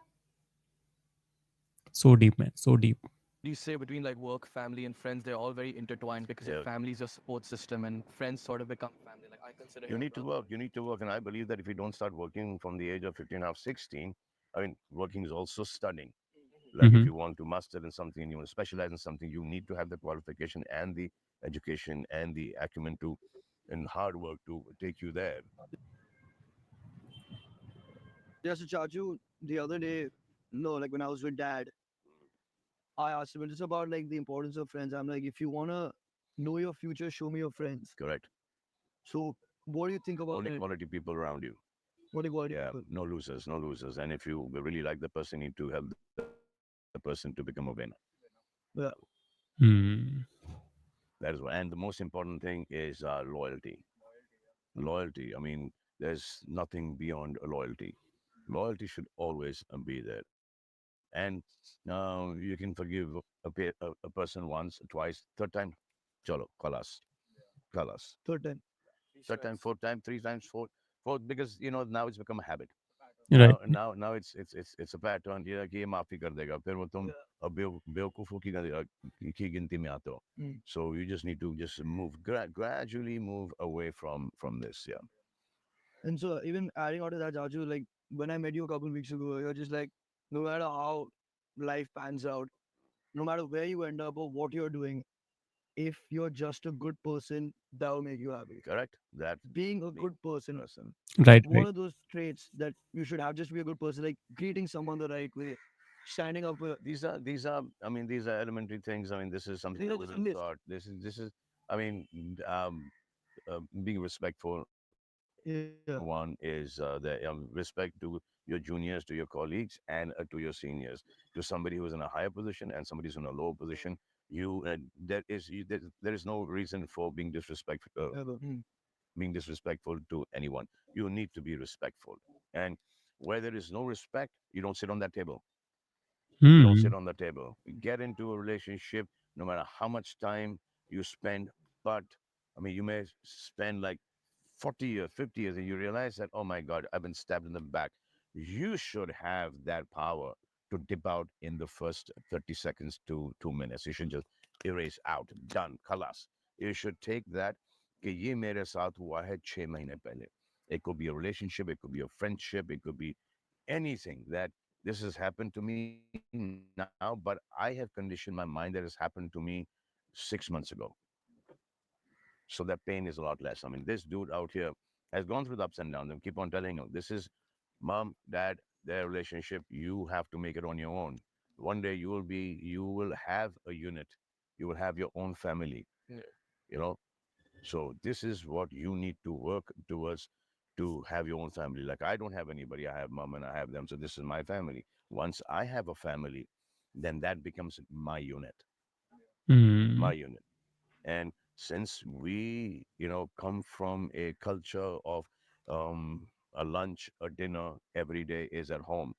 Speaker 3: So deep man, so deep.
Speaker 8: Do you say between like work, family, and friends? They're all very intertwined because your
Speaker 2: Yeah.
Speaker 8: family is your support system, and friends sort of become family. Like I consider
Speaker 2: You
Speaker 8: him a
Speaker 2: need to
Speaker 8: brother.
Speaker 2: work. You need to work. And I believe that if you don't start working from the age of 15, half 16, I mean, working is also studying. Like if
Speaker 3: hmm.
Speaker 2: you want to master in something and you want to specialize in something, you need to have the qualification and the education and the acumen to and hard work to take you there.
Speaker 1: Just to charge you the other day, no, like when I was with dad, I asked him, it's about like the importance of friends. I'm like, if you wanna know your future, show me your friends.
Speaker 2: Correct.
Speaker 1: So what do you think about
Speaker 2: Only
Speaker 1: it?
Speaker 2: quality people around you.
Speaker 1: What equality
Speaker 2: Yeah,
Speaker 1: people?
Speaker 2: no losers, no losers. And if you really like the person, you need to help the person to become a winner.
Speaker 1: Yeah,
Speaker 3: hmm.
Speaker 2: That is what. And the most important thing is loyalty. Loyalty. I mean, there's nothing beyond loyalty. Loyalty should always be there. And you can forgive a person once, twice, third time. Chalo, kalas, kalas.
Speaker 1: third time.
Speaker 2: Third time, fourth time, three times, fourth, because now it's become a habit.
Speaker 3: Right.
Speaker 2: Now it's a pattern. कि ये माफी कर देगा फिर वो तुम
Speaker 1: Yeah.
Speaker 2: अब बेवकूफों की गिनती में आते हो.
Speaker 1: Mm.
Speaker 2: So you just need to just move gradually move away from this. Yeah,
Speaker 1: And so even adding on to that, Jaju, like when I met you a couple weeks ago, you're just like, no matter how life pans out, no matter where you end up or what you're doing, if you're just a good person, that will make you happy.
Speaker 2: correct. That
Speaker 1: Being a
Speaker 2: being
Speaker 1: good person,
Speaker 2: person.
Speaker 3: Right,
Speaker 1: one
Speaker 3: right.
Speaker 1: of those traits that you should have, just be a good person, like greeting someone the right way, standing up for
Speaker 2: These are. I mean, these are elementary things. I mean, this is something
Speaker 1: these
Speaker 2: that
Speaker 1: are
Speaker 2: we
Speaker 1: just
Speaker 2: will
Speaker 1: a list.
Speaker 2: start. This is. I mean, being respectful.
Speaker 1: Yeah,
Speaker 2: One is the respect to your juniors, to your colleagues, and to your seniors, to somebody who's in a higher position and somebody who's in a lower position. There is no reason for
Speaker 1: ever.
Speaker 2: being disrespectful to anyone. You need to be respectful, and where there is no respect, you don't sit on that table. You don't
Speaker 3: hmm.
Speaker 2: sit on the table. Get into a relationship, no matter how much time you spend. But I mean, you may spend like 40 years, 50 years, and you realize that, oh my God, I've been stabbed in the back. You should have that power to dip out in the first 30 seconds to 2 minutes. You should just erase out. Done. Khalas. You should take that. कि ये मेरे साथ हुआ है 6 महीने पहले. It could be a relationship, it could be a friendship, it could be anything that this has happened to me now, but I have conditioned my mind that has happened to me 6 months ago. So that pain is a lot less. I mean, this dude out here has gone through the ups and downs and keep on telling you, this is mom, dad, their relationship. You have to make it on your own. One day you will have a unit. You will have your own family, you know. So this is what you need to work towards to have your own family. Like I don't have anybody. I have mom and I have them. So this is my family. Once I have a family, then that becomes my unit.
Speaker 3: Hmm.
Speaker 2: My unit. And since we, come from a culture of a lunch, a dinner every day is at home,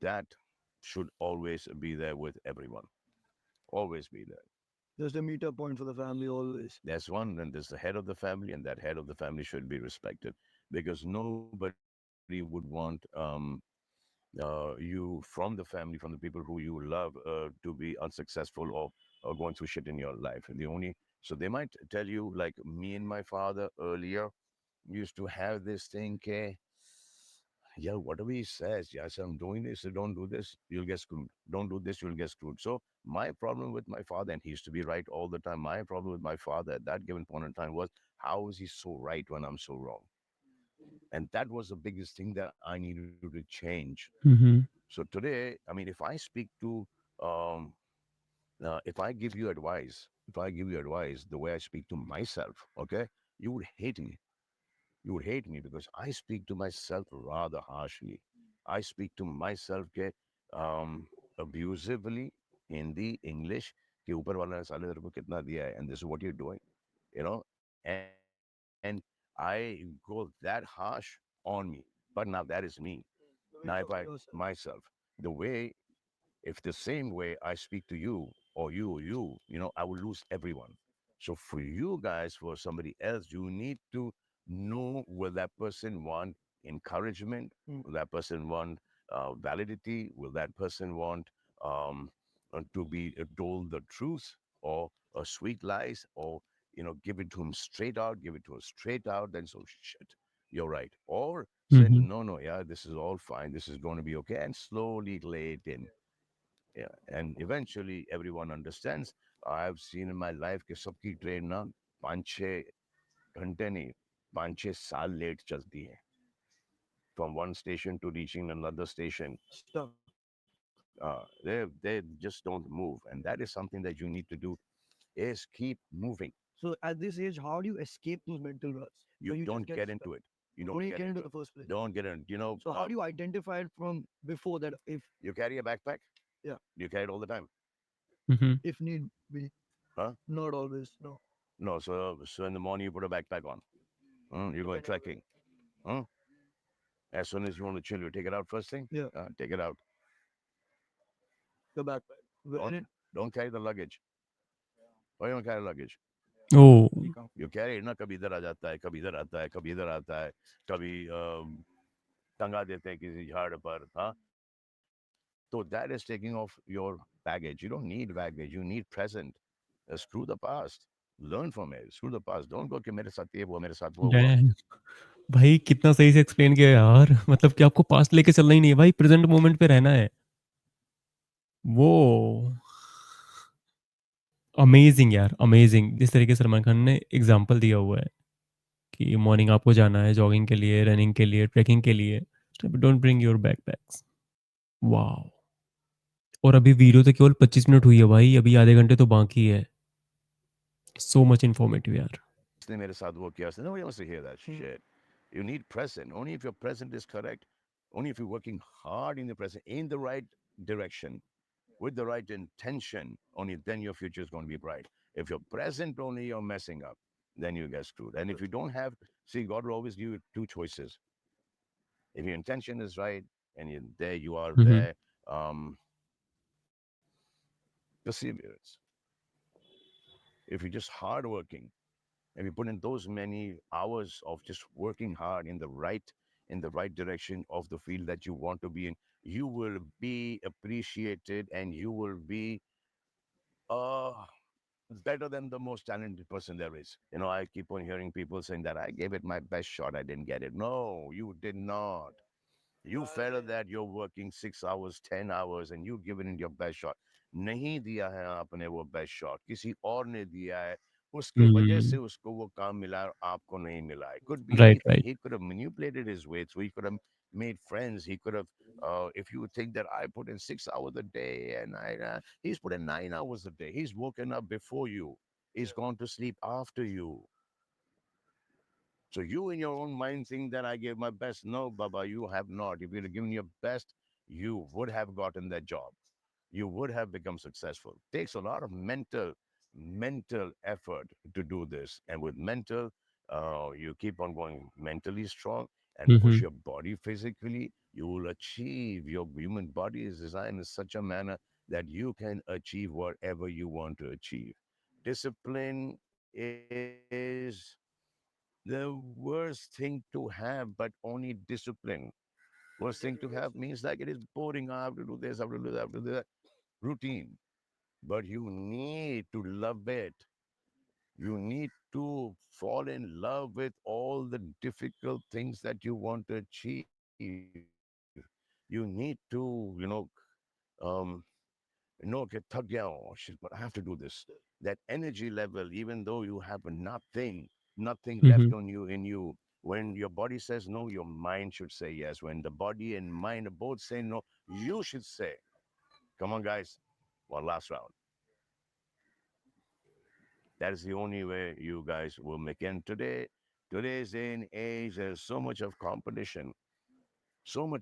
Speaker 2: that should always be there with everyone. Always be there.
Speaker 1: Just a meetup point for the family always.
Speaker 2: There's one, and there's the head of the family, and that head of the family should be respected because nobody would want you from the family, from the people who you love, to be unsuccessful or going through shit in your life. So they might tell you, like me and my father earlier used to have this thing, okay, yeah, whatever he says, yes, I'm doing this, so don't do this, you'll get screwed. Don't do this, you'll get screwed. So my problem with my father, and he used to be right all the time, my problem with my father at that given point in time was, how is he so right when I'm so wrong? And that was the biggest thing that I needed to change.
Speaker 3: Hmm.
Speaker 2: So today, I mean, um, if I give you advice, the way I speak to myself, okay, you would hate me. You would hate me because I speak to myself rather harshly. I speak to myself, okay, abusively Hindi, English, कि ऊपर वाला ने साले तेरे को कितना दिया है, and this is what you're doing, you know, and I go that harsh on me. But now that is me.
Speaker 1: The way
Speaker 2: Now,
Speaker 1: you
Speaker 2: if
Speaker 1: talk
Speaker 2: I
Speaker 1: to yourself.
Speaker 2: myself, the way if the same way I speak to you or you know, I will lose everyone. So for you guys, for somebody else, you need to know will that person want encouragement?
Speaker 1: Mm.
Speaker 2: Will that person want validity? Will that person want um, to be told the truth or sweet lies or, you know, give it to him straight out, give it to her straight out, then so shit. You're right. Or say,
Speaker 3: Mm-hmm.
Speaker 2: no, no, yeah, this is all fine. This is going to be okay. And slowly lay it in. Yeah, and eventually everyone understands. I've seen in my life कि सबकी train ना 5-6 घंटे नहीं 5-6 साल late चलती है from one station to reaching another station.
Speaker 1: Stuck.
Speaker 2: They just don't move, and that is something that you need to do is keep moving.
Speaker 1: So at this age, how do you escape those mental ruts?
Speaker 2: You
Speaker 1: Where you just
Speaker 2: don't
Speaker 1: get
Speaker 2: get
Speaker 1: stuck.
Speaker 2: into it. You
Speaker 1: You don't
Speaker 2: don't
Speaker 1: even
Speaker 2: get
Speaker 1: get into
Speaker 2: into it.
Speaker 1: the first place.
Speaker 2: Don't get in. You know,
Speaker 1: So how do you identify it from before that? If
Speaker 2: you carry a backpack.
Speaker 1: yeah,
Speaker 2: You carry it all the time,
Speaker 3: Mm-hmm.
Speaker 1: if need be,
Speaker 2: huh?
Speaker 1: not always. No,
Speaker 2: No. So in the morning you put a backpack on. You're going
Speaker 1: depending on where.
Speaker 2: trekking. Huh? As soon as you want to chill, you take it out first thing.
Speaker 1: Yeah,
Speaker 2: Take it out.
Speaker 1: the backpack.
Speaker 2: Don't
Speaker 1: And it,
Speaker 2: don't carry the luggage. Why you don't carry luggage?
Speaker 3: Oh,
Speaker 4: Be comfortable.
Speaker 2: You carry ना कभी इधर आ जाता है, कभी इधर आता है, कभी इधर आता है, कभी टंगा देते हैं किसी झाड़ पर, हाँ? So that is taking off your baggage. You don't need baggage. You need present. Screw the past. Learn from it. Screw the past. Don't go कि मेरे साथ ये हुआ, मेरे साथ वो हुआ.
Speaker 3: डैम भाई कितना सही से एक्सप्लेन किया यार मतलब कि आपको पास्ट लेके चलना ही नहीं है भाई प्रेजेंट मोमेंट पे रहना है वो अमेजिंग यार अमेजिंग जिस तरीके से सलमान खान ने एग्जांपल दिया हुआ है कि मॉर्निंग आपको जाना है जॉगिंग के लिए रनिंग के लिए ट्रैकिंग के लिए don't bring your backpacks wow और अभी वीडियो तो केवल 25 मिनट हुई है भाई अभी आधे घंटे तो बाकी है सो मच इन्फॉर्मेटिव यार
Speaker 2: इसने मेरे साथ वो किया. Nobody wants to hear that
Speaker 1: hmm,
Speaker 2: shit. You need present. Only if your present is correct. Only if you're working hard in the present, in the right direction, with the right intention, only then your future is going to be bright. If you're present only, you're messing up. Then you get screwed. And if you don't have, see, God will always give you two choices. If your intention is right and there you are
Speaker 3: hmm
Speaker 2: there, um, perseverance. If you're just hardworking, and we put in those many hours of just working hard in the right direction of the field that you want to be in, you will be appreciated and you will be uh better than the most talented person there is. You know, I keep on hearing people saying that I gave it my best shot, I didn't get it. No, you did not. You felt that you're working 6 hours, 10 hours, and you given it your best shot. नहीं दिया है आपने वो best shot किसी और ने दिया है उसके वजह से उसको वो काम मिला और आपको नहीं मिला है could be
Speaker 3: right
Speaker 2: anything
Speaker 3: right
Speaker 2: he could have manipulated his way through he could have made friends he could have if you think that I put in 6 hours a day and he's put in 9 hours a day he's woken up before you he's gone to sleep after you so you in your own mind think that I gave my best. No, Baba, you have not. If you'd have given your best, you would have gotten that job. You would have become successful. Takes a lot of mental effort to do this. And with mental, you keep on going mentally strong and push your body physically. You will achieve. Your human body is designed in such a manner that you can achieve whatever you want to achieve. Discipline is the worst thing to have, but only discipline. Worst thing to have means like it is boring. I have to do this, I have to do that, I have to do that. Routine. But you need to love it. You need to fall in love with all the difficult things that you want to achieve. You need to, um, no, get thug down. Oh, shit, but I have to do this. That energy level, even though you have nothing left on you in you. When your body says no, your mind should say yes. When the body and mind both say no, you should say, come on, guys, one last round. That is the only way you guys will make it. And today's day and age, there's so much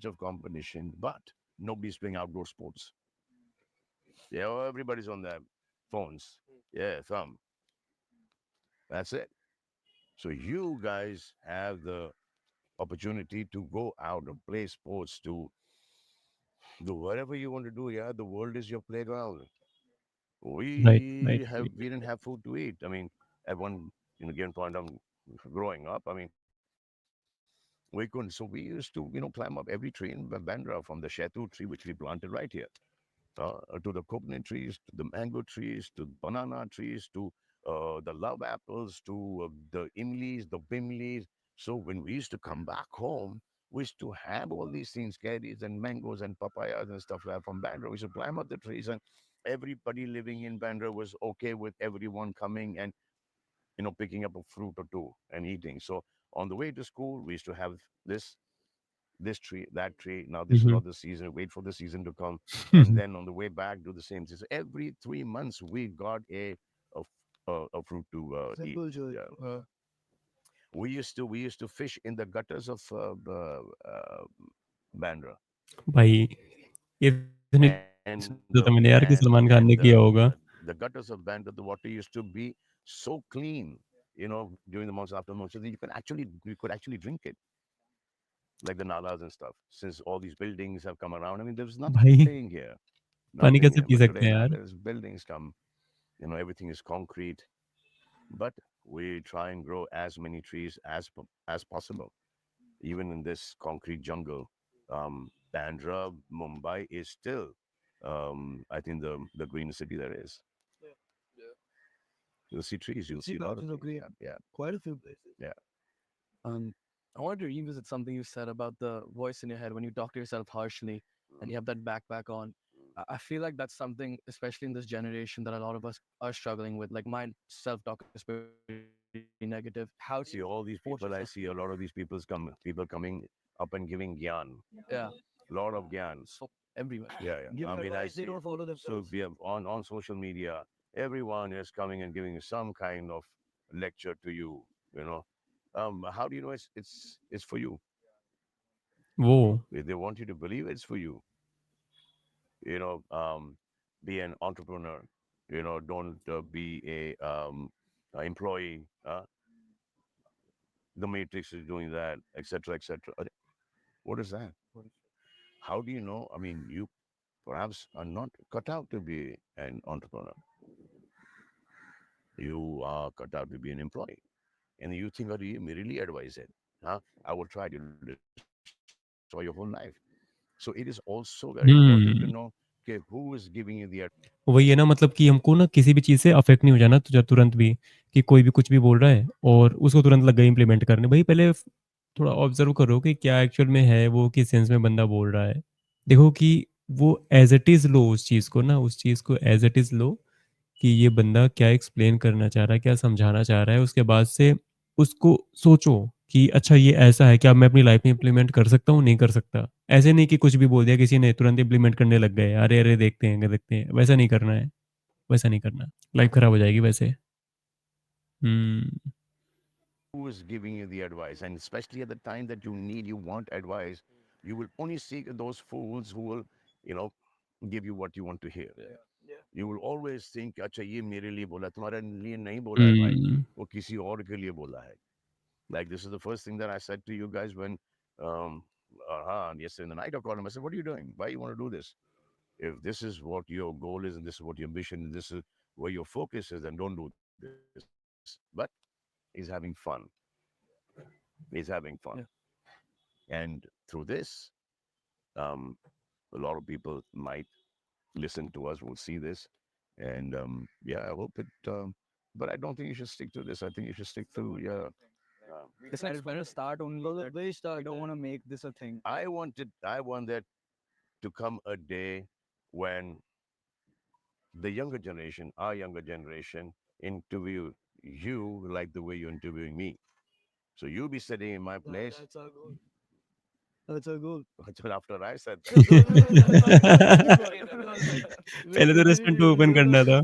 Speaker 2: of competition, but Nobody's playing outdoor sports. Yeah, well, everybody's on their phones. Yeah, thumb. That's it. So you guys have the opportunity to go out and play sports, to do whatever you want to do. Yeah, the world is your playground.
Speaker 3: Right, right, right.
Speaker 2: We didn't have food to eat. I mean, at one given point, I'm growing up. I mean, we couldn't. So we used to climb up every tree in Bandra, from the Shetu tree which we planted right here, to the coconut trees, to the mango trees, to banana trees, to the love apples, to the imlis, the bimlis. So when we used to come back home, we used to have all these things, carrots and mangoes and papayas and stuff like that from Bandra. We used to climb up the trees, and everybody living in Bandra was okay with everyone coming and picking up a fruit or two and eating. So on the way to school, we used to have this this tree, that tree. Now this is
Speaker 3: Mm-hmm.
Speaker 2: not the season. Wait for the season to come, and then on the way back, do the same thing. So every 3 months, we got a, a fruit to eat.
Speaker 1: Simple, Joy.
Speaker 2: Yeah, we used to fish in the gutters of Bandra,
Speaker 3: भाई ये तो नहीं सोचा था मैंने यार कि
Speaker 2: and
Speaker 3: Salman Khan ने किया होगा.
Speaker 2: the gutters of Bandra. The water used to be so clean. During the months after months, so that you could actually drink it, like the nalas and stuff. Since all these buildings have come around, I mean, there was nothing
Speaker 3: भाई
Speaker 2: here, nothing
Speaker 3: पानी
Speaker 2: here.
Speaker 3: कैसे
Speaker 2: But
Speaker 3: P
Speaker 2: today,
Speaker 3: सकते हैं
Speaker 2: man,
Speaker 3: यार?
Speaker 2: there's buildings come. Everything is concrete. But we try and grow as many trees as possible, even in this concrete jungle. Bandra, Mumbai is still, I think, the greenest city there is. You'll see trees. You'll
Speaker 1: See
Speaker 2: see a lot of
Speaker 1: patches of
Speaker 2: trees.
Speaker 1: green.
Speaker 2: Yeah, yeah,
Speaker 1: Quite a few places.
Speaker 2: yeah.
Speaker 8: Um, I wanted to revisit something you said about the voice in your head when you talk to yourself harshly and you have that backpack on. I feel like that's something, especially in this generation, that a lot of us are struggling with. Like my self-talk is pretty negative. How do you
Speaker 2: See
Speaker 8: force
Speaker 2: all these
Speaker 8: yourself to
Speaker 2: people. I
Speaker 8: be?
Speaker 2: see a lot of these people coming up and giving gyan,
Speaker 8: Yeah,
Speaker 2: lot of gyan.
Speaker 8: so everywhere.
Speaker 2: Yeah, yeah.
Speaker 1: Give
Speaker 2: I mean, I
Speaker 1: advice, they
Speaker 2: see.
Speaker 1: don't follow
Speaker 2: So
Speaker 1: themselves.
Speaker 2: we have on social media, everyone is coming and giving some kind of lecture to you. You know, how do you know it's for you?
Speaker 3: वो
Speaker 2: If they want you to believe it's for you. You know, be an entrepreneur. Don't be a employee. The Matrix is doing that, etc., etc. What is that? How do you know? I mean, you perhaps are not cut out to be an entrepreneur. You are cut out to be an employee. And you think, oh, you really advise it. Huh? I will try to destroy your whole life. So it is also very important to know okay, who is giving you the advice.
Speaker 3: वही है ना, मतलब कि हमको ना किसी भी चीज़ से अफेक्ट नहीं हो जाना तुरंत भी, कि कोई भी कुछ भी बोल रहा है और उसको तुरंत लग गए इम्प्लीमेंट करने। भाई पहले थोड़ा ऑब्जर्व करो कि क्या एक्चुअल में है, वो किस सेंस में बंदा बोल रहा है। देखो कि वो एज इट इज़ लो, उस चीज़ को ना, उस चीज़ को एज इट इज़ लो, कि ये बंदा क्या एक्सप्लेन करना चाह रहा है, क्या समझाना चाह रहा है। उसके बाद से उसको सोचो कि अच्छा ये ऐसा है, क्या मैं अपनी लाइफ में इम्प्लीमेंट कर सकता हूँ, नहीं कर सकता। ऐसे नहीं कि कुछ भी बोल दिया किसी ने, तुरंत इम्प्लीमेंट करने लग गए, अरे अरे देखते हैं, वैसा नहीं करना है, वैसा नहीं करना। लाइफ खराब हो जाएगी वैसे। हम्म।
Speaker 2: Who is giving you the advice? And especially at the time that you want advice, you will only seek those fools who will, you know, give you what you want to hear.
Speaker 1: Yeah.
Speaker 2: You will always think, अच्छा ये मेरे लिए बोला, तुम्हारे लिए नहीं बोला है भाई,
Speaker 3: हम्म।
Speaker 2: वो किसी और के लिए बोला है. Like this is the first thing that I said to you guys when, yesterday in the night I called him. I said, what are you doing? Why you want to do this? If this is what your goal is and this is what your ambition and this is where your focus is, then don't do this. But he's having fun. He's having fun.
Speaker 8: Yeah.
Speaker 2: And through this, um, a lot of people might listen to us, will see this. And yeah, I hope it. But I don't think you should stick to this. I think you should stick to, yeah.
Speaker 4: It's like when to start only.
Speaker 1: From the
Speaker 4: That
Speaker 1: very
Speaker 4: we
Speaker 1: start,
Speaker 4: don't want to make this a thing.
Speaker 2: I want there to come a day when the younger generation, our younger generation, interview you like the way you're interviewing me. So you'll be sitting in my place.
Speaker 1: that's our goal. That's our goal.
Speaker 2: That's what after I said
Speaker 1: No,
Speaker 2: that.
Speaker 1: no, no, no, that's our goal. Keep going.
Speaker 3: पहले तो restaurant open करना था।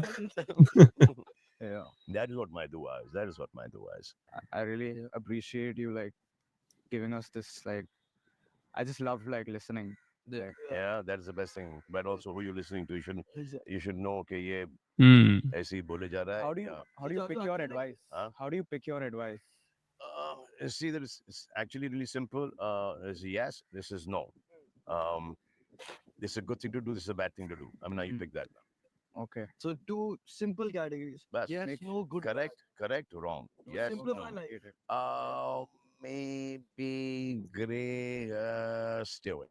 Speaker 4: Yeah.
Speaker 2: That is what my dua is. That is what my dua is.
Speaker 4: I really appreciate you like giving us this like I just love like listening. Like,
Speaker 2: Yeah, that's the best thing. But also, who you're listening to,
Speaker 1: Exactly.
Speaker 2: you should know. Okay, ये
Speaker 3: Hmm.
Speaker 2: ऐसे ही बोले जा रहा है.
Speaker 4: how do you
Speaker 2: Yeah.
Speaker 4: how do you
Speaker 1: So
Speaker 4: pick
Speaker 1: I
Speaker 4: your
Speaker 1: feel like
Speaker 4: advice?
Speaker 2: Huh?
Speaker 4: How do you pick your advice?
Speaker 2: See, that it's actually really simple. Is yes, this is no. Um, this is a good thing to do. This is a bad thing to do. I mean, now you
Speaker 4: Mm,
Speaker 2: pick that.
Speaker 4: okay.
Speaker 1: so two simple categories.
Speaker 2: Bas.
Speaker 1: Yes,
Speaker 4: Make
Speaker 1: no, good, bad.
Speaker 2: Correct, wrong.
Speaker 1: No,
Speaker 2: Yes,
Speaker 1: simplify
Speaker 2: no.
Speaker 1: life.
Speaker 2: Maybe gray. Stay away.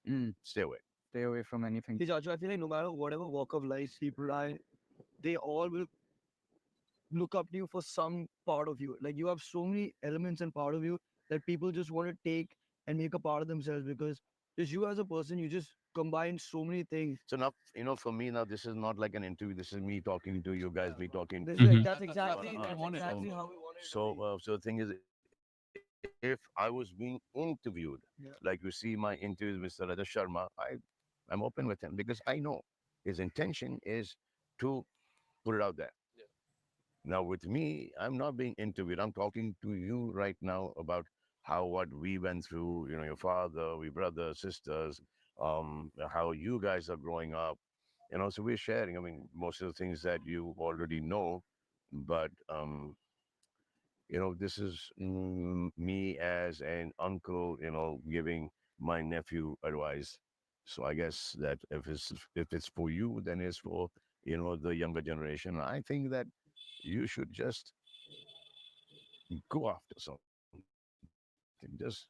Speaker 4: mm,
Speaker 2: Stay away.
Speaker 4: stay away from anything.
Speaker 1: See, Chachu, I feel like no matter whatever walk of life people are, they all will look up to you for some part of you. Like you have so many elements and part of you that people just want to take and make a part of themselves because just you as a person, you just combine so many things.
Speaker 2: So now, for me now, this is not like an interview. This is me talking to you guys, me talking.
Speaker 1: This is like
Speaker 3: Mhm.
Speaker 1: that's exactly how we want it to be.
Speaker 2: So the thing is, if I was being interviewed,
Speaker 1: Yeah.
Speaker 2: like you see my interviews with Mr. Raja Sharma, I'm open with him because I know his intention is to put it out there. Now with me, I'm not being interviewed. I'm talking to you right now about what we went through. Your father, we brothers, sisters, how you guys are growing up. So we're sharing. I mean, most of the things that you already know, but this is me as an uncle, giving my nephew advice. So I guess that if it's for you, then it's for the younger generation. I think that you should just go after something. Just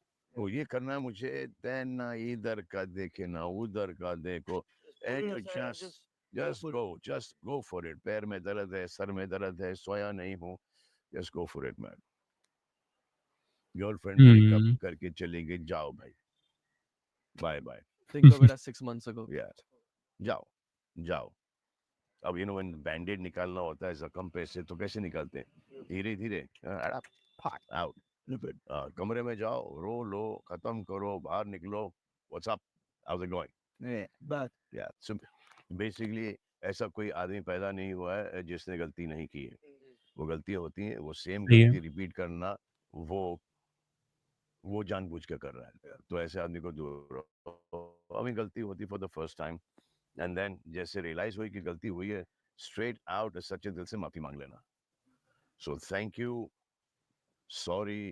Speaker 2: ये करना है मुझे, then ना इधर का देखे ना उधर का देखो. And you
Speaker 1: Put it aside and just go
Speaker 2: just
Speaker 1: for it.
Speaker 2: just go for it. पैर में दर्द है, सर में दर्द है, सोया नहीं हूँ. Just go for it, man. Girlfriend breakup
Speaker 3: Hmm.
Speaker 2: करके चली गई, जाओ भाई, bye bye.
Speaker 8: Think of it as 6 months ago.
Speaker 2: या जाओ जाओ. अब when बैंडेड निकालना होता है जख्म पे से, तो कैसे निकालते हैं? धीरे धीरे आउट.
Speaker 1: Repeat.
Speaker 2: कमरे में जाओ, रो लो, खत्म करो, बाहर निकलो. What's up? House it going?
Speaker 4: Yeah.
Speaker 1: But
Speaker 2: या सो बेसिकली ऐसा कोई आदमी पैदा नहीं हुआ है जिसने गलती नहीं की है. वो गलतियां होती हैं, वो सेम
Speaker 3: सही है.
Speaker 2: गलती रिपीट करना, वो जानबूझ के कर रहा है. तो ऐसे आदमी को दूर रहो. अभी गलती होती for the first time, and then जैसे रियलाइज हुई कि गलती हुई है, स्ट्रेट आउट सच्चे दिल से माफी मांग लेना. So thank you, sorry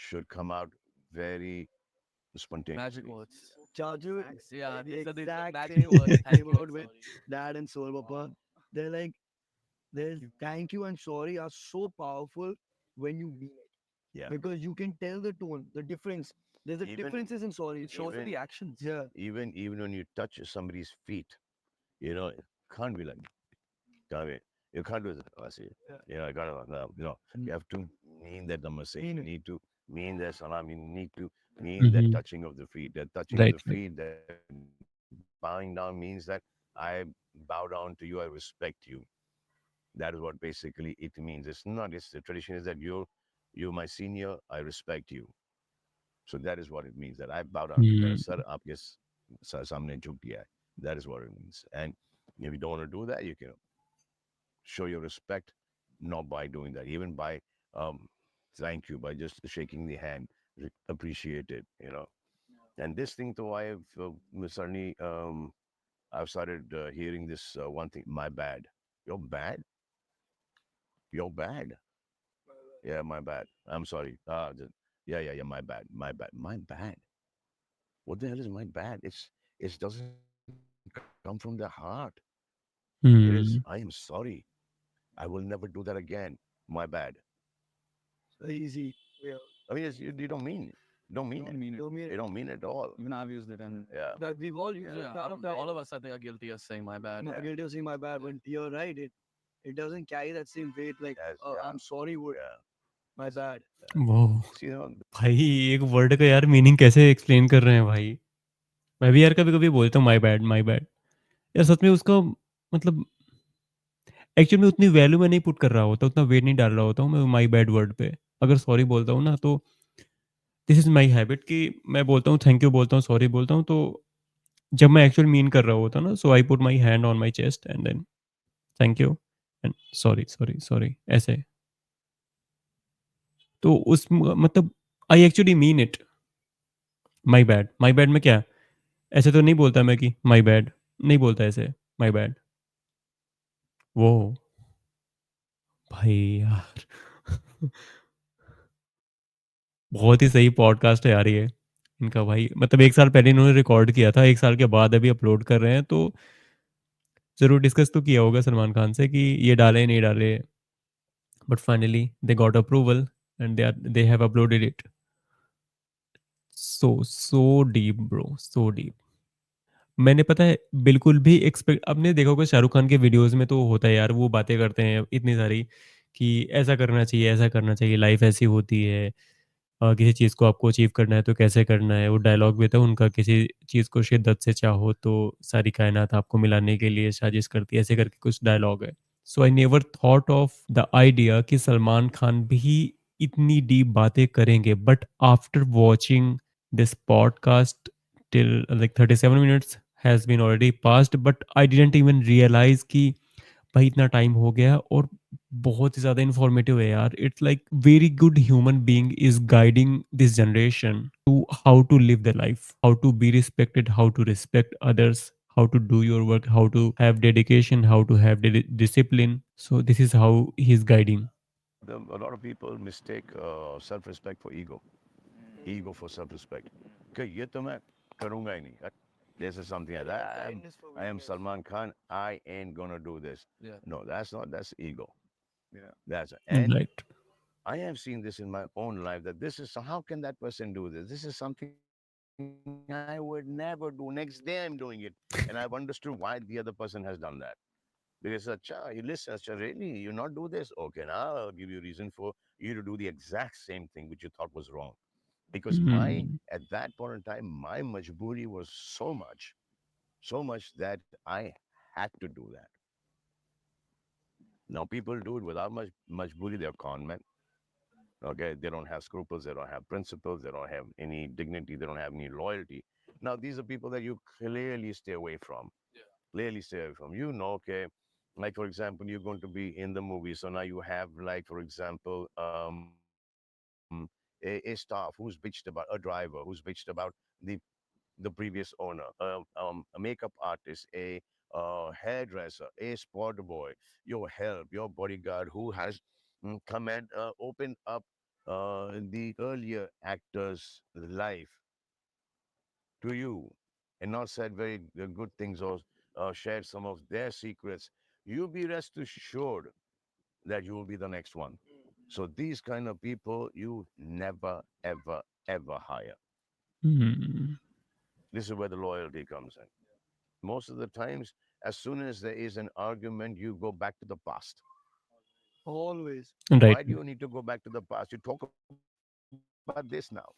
Speaker 2: should come out very
Speaker 8: Magic
Speaker 2: spontaneously.
Speaker 8: words.
Speaker 1: Chaju,
Speaker 8: Thanks. Yeah, these are the
Speaker 1: exact
Speaker 8: magic
Speaker 1: same
Speaker 8: words.
Speaker 1: thing
Speaker 8: Thank
Speaker 1: came
Speaker 8: you.
Speaker 1: out with
Speaker 8: Sorry.
Speaker 1: dad and Soul Papa. They're like, there's thank you and sorry are so powerful when you mean it.
Speaker 2: Yeah.
Speaker 1: Because you can tell the tone, the difference. There's a
Speaker 2: Even
Speaker 1: differences in sorry.
Speaker 8: It shows in
Speaker 2: even
Speaker 8: the actions.
Speaker 1: Yeah.
Speaker 2: even when you touch somebody's feet, it can't be like, can't be. You can't do it. I see.
Speaker 1: Yeah.
Speaker 2: Yeah, I got it. No, you have to mean that namaste. You
Speaker 1: Mean it.
Speaker 2: need to mean that salam. You need to mean that
Speaker 3: Mhm.
Speaker 2: touching of the feet. That touching of
Speaker 3: Right,
Speaker 2: the
Speaker 3: right.
Speaker 2: feet, that bowing down means that I bow down to you. I respect you. That is what basically it means. It's not. It's the tradition is that you're my senior. I respect you. So that is what it means. That I bow down to you. मेरा
Speaker 3: Hmm.
Speaker 2: Sir आपके सामने झुक गया है. That is what it means. And if you don't want to do that, you can show your respect not by doing that, even by thank you, by just shaking the hand, appreciate it. And this thing, though, Miss Arnie, I've started hearing this one thing. My bad. You're bad. You're bad. Yeah, my bad. I'm sorry. Yeah. My bad. My bad. My bad. What the hell is my bad? It doesn't come from the heart. It is. I am
Speaker 3: Hmm.
Speaker 2: sorry. I will never do that again. My bad.
Speaker 1: So easy. Yeah.
Speaker 2: I mean, you don't mean it. Don't mean
Speaker 4: Don't
Speaker 2: it.
Speaker 4: mean it.
Speaker 1: Don't mean
Speaker 2: You
Speaker 1: it.
Speaker 2: don't mean it at all.
Speaker 4: Even I've used it, and
Speaker 2: Yeah.
Speaker 1: That we've all used it.
Speaker 8: Yeah,
Speaker 1: Kind of that.
Speaker 8: all of us, I think, are guilty of saying my bad.
Speaker 1: No,
Speaker 2: Yeah.
Speaker 1: guilty of saying my bad, but you're right. It doesn't carry that same weight like
Speaker 2: Yeah.
Speaker 1: I'm sorry word.
Speaker 2: Yeah.
Speaker 1: My bad.
Speaker 3: Wow.
Speaker 2: See,
Speaker 3: भाई एक word का यार meaning कैसे explain कर रहे हैं भाई. मैं भी यार कभी कभी बोलता हूँ माई बैड माई बैड. यार सच में उसका मतलब एक्चुअली में उतनी वैल्यू मैं नहीं पुट कर रहा होता, उतना वेट नहीं डाल रहा होता हूँ मैं माई बैड वर्ड पे. अगर सॉरी बोलता हूँ ना तो दिस इज़ माई हैबिट कि मैं बोलता हूँ थैंक यू बोलता हूँ सॉरी बोलता हूँ, तो जब मैं एक्चुअल मीन कर रहा होता ना, so I put my hand on my chest and then thank you and sorry sorry sorry ऐसे. तो उस मतलब I actually mean it. My bad में क्या, ऐसे तो नहीं बोलता मैं कि माई बैड, नहीं बोलता ऐसे, माई बैड। वो भाई यार बहुत ही सही पॉडकास्ट है यार ये इनका भाई, मतलब 1 साल पहले इन्होंने रिकॉर्ड किया था, 1 साल के बाद अभी अपलोड कर रहे हैं, तो ज़रूर डिस्कस तो किया होगा सलमान खान से कि ये डाले नहीं डाले, but finally they got approval and they have uploaded it. So deep bro, so deep. मैंने पता है बिल्कुल भी एक्सपेक्ट, आपने देखा होगा शाहरुख खान के वीडियोस में तो होता है यार, वो बातें करते हैं इतनी सारी कि ऐसा करना चाहिए, ऐसा करना चाहिए, लाइफ ऐसी होती है, किसी चीज़ को आपको अचीव करना है तो कैसे करना है। वो डायलॉग भी था उनका, किसी चीज़ को शिद्दत से चाहो तो सारी कायनात आपको मिलाने के लिए साजिश करती है, ऐसे करके कुछ डायलॉग है। So I never thought of the idea कि सलमान खान भी इतनी डीप बातें करेंगे, but after watching this podcast till like 37 minutes has been already passed, but I didn't even realize कि भाई इतना टाइम हो गया, और बहुत ही ज़्यादा इंफॉर्मेटिव है यार। It's like very good human being is guiding this generation to how to live the life, how to be respected, how to respect others, how to do your work, how to have dedication, how to have discipline. So this is how he's guiding.
Speaker 2: A lot of people mistake self-respect for ego. Ego for self-respect. Okay, ये तो मैं करूँगा ही नहीं. This is something like that. I am Salman Khan. I ain't gonna do this.
Speaker 8: Yeah.
Speaker 2: No, that's not. That's ego.
Speaker 4: Yeah.
Speaker 2: That's and
Speaker 3: Right.
Speaker 2: I have seen this in my own life that this is so. How can that person do this? This is something I would never do. Next day I'm doing it, and I've understood why the other person has done that. Because acha, you listen, acha, really, you not do this? Okay, now I'll give you reason for you to do the exact same thing which you thought was wrong. Because my at
Speaker 3: Hmm.
Speaker 2: that point in time, my majburi was so much that I had to do that. Now people do it without much majburi. They're con men. Okay, they don't have scruples. They don't have principles. They don't have any dignity. They don't have any loyalty. Now these are people that you clearly stay away from. Clearly stay away from. You know, okay. Like for example, you're going to be in the movie, so now you have like for example, a staff who's bitched about a driver who's bitched about the the previous owner, a makeup artist, a hairdresser, a sport boy, your help, your bodyguard who has come and opened up the earlier actor's life to you and not said very good things or shared some of their secrets, you be rest assured that you will be the next one. So these kind of people you never, ever, ever hire.
Speaker 3: Hmm.
Speaker 2: This is where the loyalty comes in. Most of the times, as soon as there is an argument, you go back to the past.
Speaker 1: Always.
Speaker 3: Right.
Speaker 2: Why do you need to go back to the past? You talk about this now.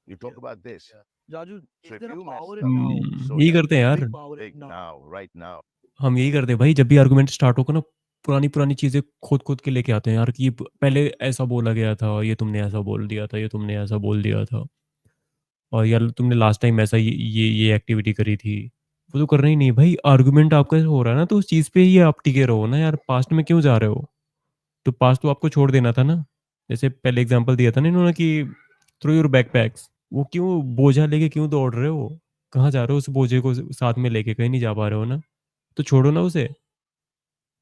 Speaker 2: You talk about this.
Speaker 1: Yeah.
Speaker 2: So if you
Speaker 1: Raju,
Speaker 2: messed up,
Speaker 1: is there a power
Speaker 2: so
Speaker 1: in
Speaker 2: that
Speaker 1: now?
Speaker 3: यही करते हैं
Speaker 1: There's a
Speaker 3: यार,
Speaker 1: big power
Speaker 2: big
Speaker 1: in now.
Speaker 2: now, right now.
Speaker 3: हम यही करते हैं भाई, जब भी आर्गुमेंट स्टार्ट होगा ना, पुरानी पुरानी चीज़ें खोद खोद के लेके आते हैं यार, कि पहले ऐसा बोला गया था, ये तुमने ऐसा बोल दिया था, ये तुमने ऐसा बोल दिया था, और यार तुमने लास्ट टाइम ऐसा ये एक्टिविटी करी थी। वो तो करना ही नहीं भाई, आर्गुमेंट आपका हो रहा है ना, तो उस चीज़ पे ही आप टिके रहो ना यार, पास्ट में क्यों जा रहे हो? तो पास्ट तो आपको छोड़ देना था ना। जैसे पहले एग्जांपल दिया था ना इन्होंने कि थ्रो योर बैकपैक्स, वो क्यों बोझा लेके क्यों दौड़ रहे हो? कहाँ जा रहे हो उस बोझे को साथ में लेके? कहीं नहीं जा पा रहे हो ना, तो छोड़ो ना उसे।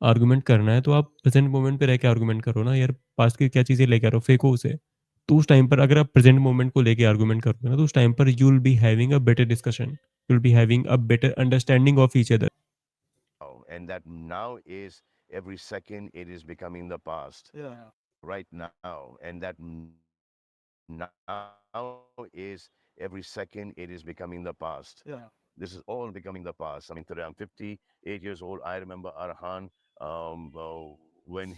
Speaker 3: आर्गुमेंट करना है तो आप प्रेजेंट मोमेंट पे रह के आर्गुमेंट करो ना यार, पास्ट की क्या चीज़ें लेके आ रहे हो, फेंको उसे। तो उस टाइम पर अगर आप प्रेजेंट मोमेंट को लेके आर्गुमेंट करोगे ना, तो उस टाइम पर you will be having a better discussion, you will be having a better understanding of each other.
Speaker 2: Oh, and that now is every second it is becoming the past.
Speaker 1: Yeah.
Speaker 2: Right now, and that now is every second it is becoming the past.
Speaker 1: Yeah.
Speaker 2: This is all becoming the past. I mean, today I'm 58 years old. I remember Arhan when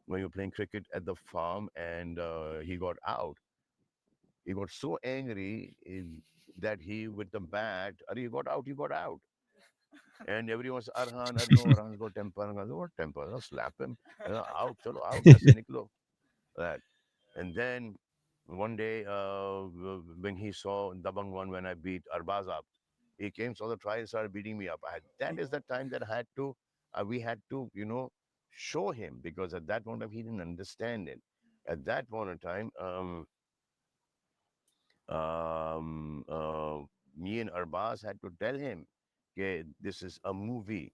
Speaker 2: when we were playing cricket at the farm and he got out. He got so angry that he with the bat, "Arey, you got out, you got out." And everyone said, Arhan, no, Arhan's got temper. I go, what temper? I'll slap him. Out, chalo, out, kaise niklo. That. And then one day, when he saw Dabang one, when I beat Arbaz up, he came, saw the trial, started beating me up. That is the time that I had to, we had to, show him because at that point of he didn't understand it. At that point of time, Me and Arbaz had to tell him, okay, this is a movie.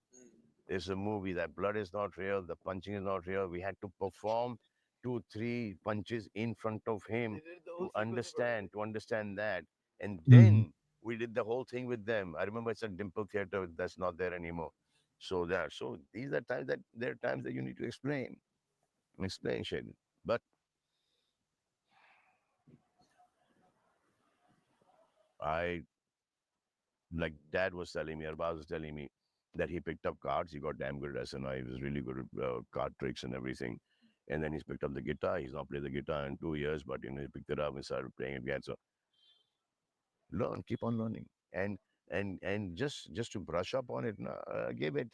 Speaker 2: It's a movie. That blood is not real. The punching is not real. We had to perform 2, 3 punches in front of him to understand that. And
Speaker 3: Mhm.
Speaker 2: then we did the whole thing with them. I remember it's a Dimple Theater that's not there anymore. So these are times that there are times that you need to explain shit. But I like dad was telling me, Arbaz was telling me that he picked up cards. He got damn good at SNI. He was really good at card tricks and everything. And then he's picked up the guitar. He's not played the guitar in 2 years, but he picked it up and started playing it again. So learn, keep on learning, and just to brush up on it. Give it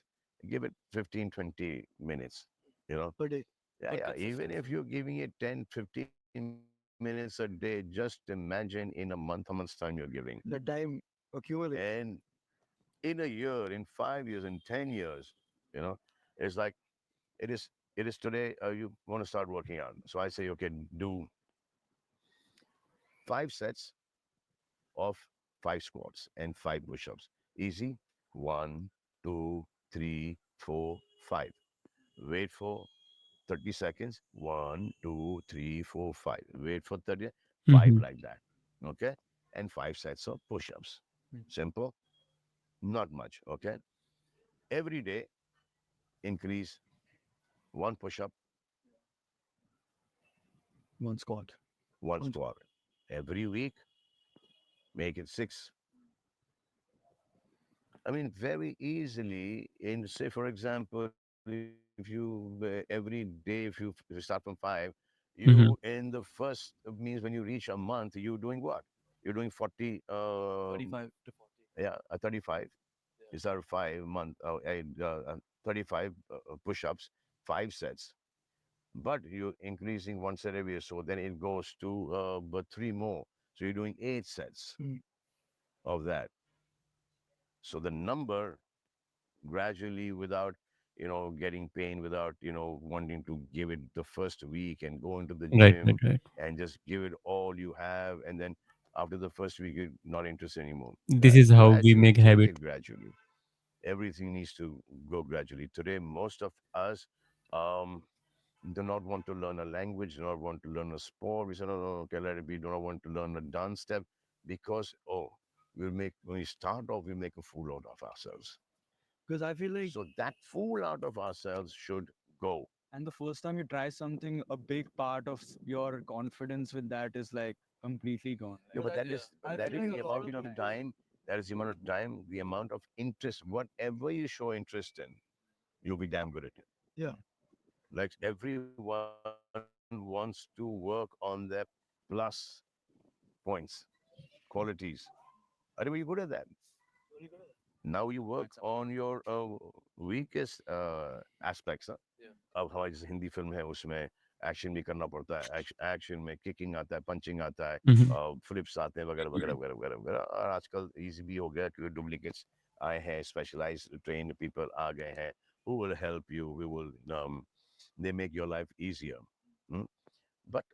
Speaker 2: 15, 20 minutes. You know,
Speaker 1: per day.
Speaker 2: yeah,
Speaker 1: But
Speaker 2: yeah. Even if you're giving it 10, 15 minutes a day, just imagine in a month how much time you're giving.
Speaker 1: the time accumulates.
Speaker 2: And in a year, in 5 years, in 10 years, you know, it's like it is. It is today. You want to start working out, so I say, okay, do 5 sets of 5 squats and 5 push-ups. Easy. One, two, three, four, five. Wait for 30 seconds. One, two, three, four, five. Wait for 30, five
Speaker 3: Mhm.
Speaker 2: like that. Okay. And 5 sets of push-ups.
Speaker 4: Mm.
Speaker 2: Simple. Not much. Okay. Every day, increase one push-up,
Speaker 1: One squat.
Speaker 2: one
Speaker 1: One
Speaker 2: squat. Every week, make it 6. I mean, very easily. In say, for example, if you every day, if you start from 5, you
Speaker 3: Mhm.
Speaker 2: in the first means when you reach a month, you're doing what? You're doing 40.
Speaker 8: 35 to 40.
Speaker 2: Yeah, 35.
Speaker 8: Yeah.
Speaker 2: Is our 5 month? 35 push-ups, 5 sets. But you're increasing one set every year, so then it goes to but 3 more. So you're doing 8 sets
Speaker 1: Mm.
Speaker 2: of that. So the number gradually without getting pain, without wanting to give it the first week and go into the
Speaker 3: Right, right,
Speaker 2: gym
Speaker 3: right.
Speaker 2: and just give it all you have, and then after the first week you're not interested anymore.
Speaker 3: This is how we
Speaker 2: Gradually
Speaker 3: make
Speaker 2: take
Speaker 3: habit.
Speaker 2: it gradually. Everything needs to go gradually. Today most of us um do not want to learn a language, do not want to learn a sport. We say, no, no, okay, let it be. Do not want to learn a dance step because, when we start off, we make a fool out of ourselves.
Speaker 1: Because I feel like
Speaker 2: So that fool out of ourselves should go.
Speaker 4: And the first time you try something, a big part of your confidence with that is like completely gone.
Speaker 2: No,
Speaker 4: Like,
Speaker 2: but
Speaker 1: I
Speaker 2: that
Speaker 1: feel
Speaker 2: is
Speaker 1: like
Speaker 2: the
Speaker 1: a lot
Speaker 2: amount
Speaker 1: of
Speaker 2: of
Speaker 1: times.
Speaker 2: time. That is the amount of time, the amount of interest. Whatever you show interest in, you'll be damn good at it.
Speaker 1: Yeah.
Speaker 2: Like everyone wants to work on their plus points, qualities. Are you good at that? Now you work
Speaker 4: that's about
Speaker 2: on your weakest aspects.
Speaker 8: Yeah.
Speaker 2: अब हमारी जैसे Hindi film है उसमें action भी करना पड़ता है, action में किकिंग आता है, पंचिंग आता है,
Speaker 3: Mhm.
Speaker 2: फ्लिप्स आते हैं, वगैरह वगैरह वगैरह वगैरह वगैरह। और आजकल इजी भी हो गया क्योंकि डुप्लीकेट्स आए हैं, स्पेशलाइज्ड ट्रेन्ड पीपल आ गए हैं, who will help you, we will they make your life easier. Hmm? But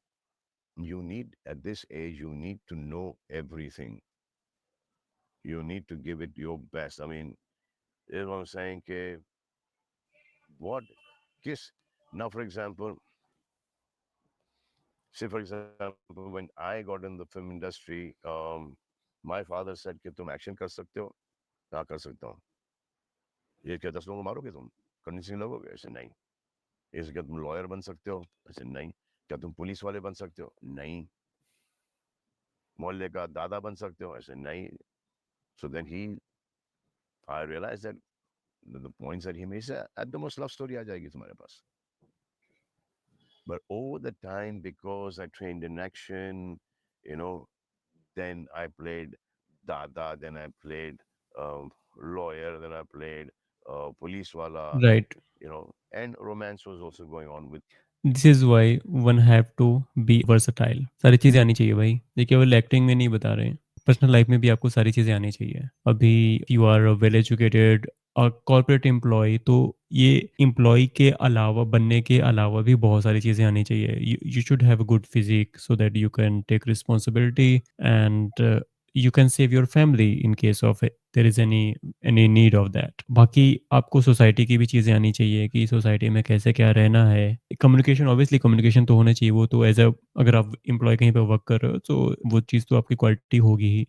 Speaker 2: you need, at this age, you need to know everything. You need to give it your best. I mean, you know what I'm saying? What kiss now, for example, say for example, when I got in the film industry, my father said कि तुम action कर सकते हो? हाँ, कर सकता हूँ। ये क्या 10 लोगों को मारोगे तुम? कन्विंसिंग लगोगे? ऐसे नहीं। ऐसे क्या तुम लॉयर बन सकते हो? ऐसे नहीं। क्या तुम पुलिस वाले बन सकते हो? नहीं। मोहल्ले का दादा बन सकते हो? ऐसे नहीं। So then I realized that the points that he made, said, at the most love story आ जाएगी तुम्हारे पास. But over the time, because I trained in action, you know, then I played Dada, then I played lawyer, then I played police wala,
Speaker 3: Right.
Speaker 2: and romance was also going on with.
Speaker 3: This is why one have to be versatile. सारी चीज़ें आनी चाहिए भाई। ये केवल acting में नहीं बता रहे हैं, पर्सनल लाइफ में भी आपको सारी चीज़ें आनी चाहिए। अभी you are well educated, corporate employ, तो ये एम्प्लॉय के अलावा, बनने के अलावा भी बहुत सारी चीज़ें आनी चाहिए. You should have a good physique so that you can take responsibility and you can save your family in case of there is any need of that. बाकी आपको सोसाइटी की भी चीज़ें आनी चाहिए कि सोसाइटी में कैसे क्या रहना है. कम्युनिकेशन, ऑब्वियसली कम्युनिकेशन तो होना चाहिए. वो तो एज अ, अगर आप एम्प्लॉय कहीं पे वर्क कर रहे हो तो वो चीज़ तो आपकी क्वालिटी होगी ही.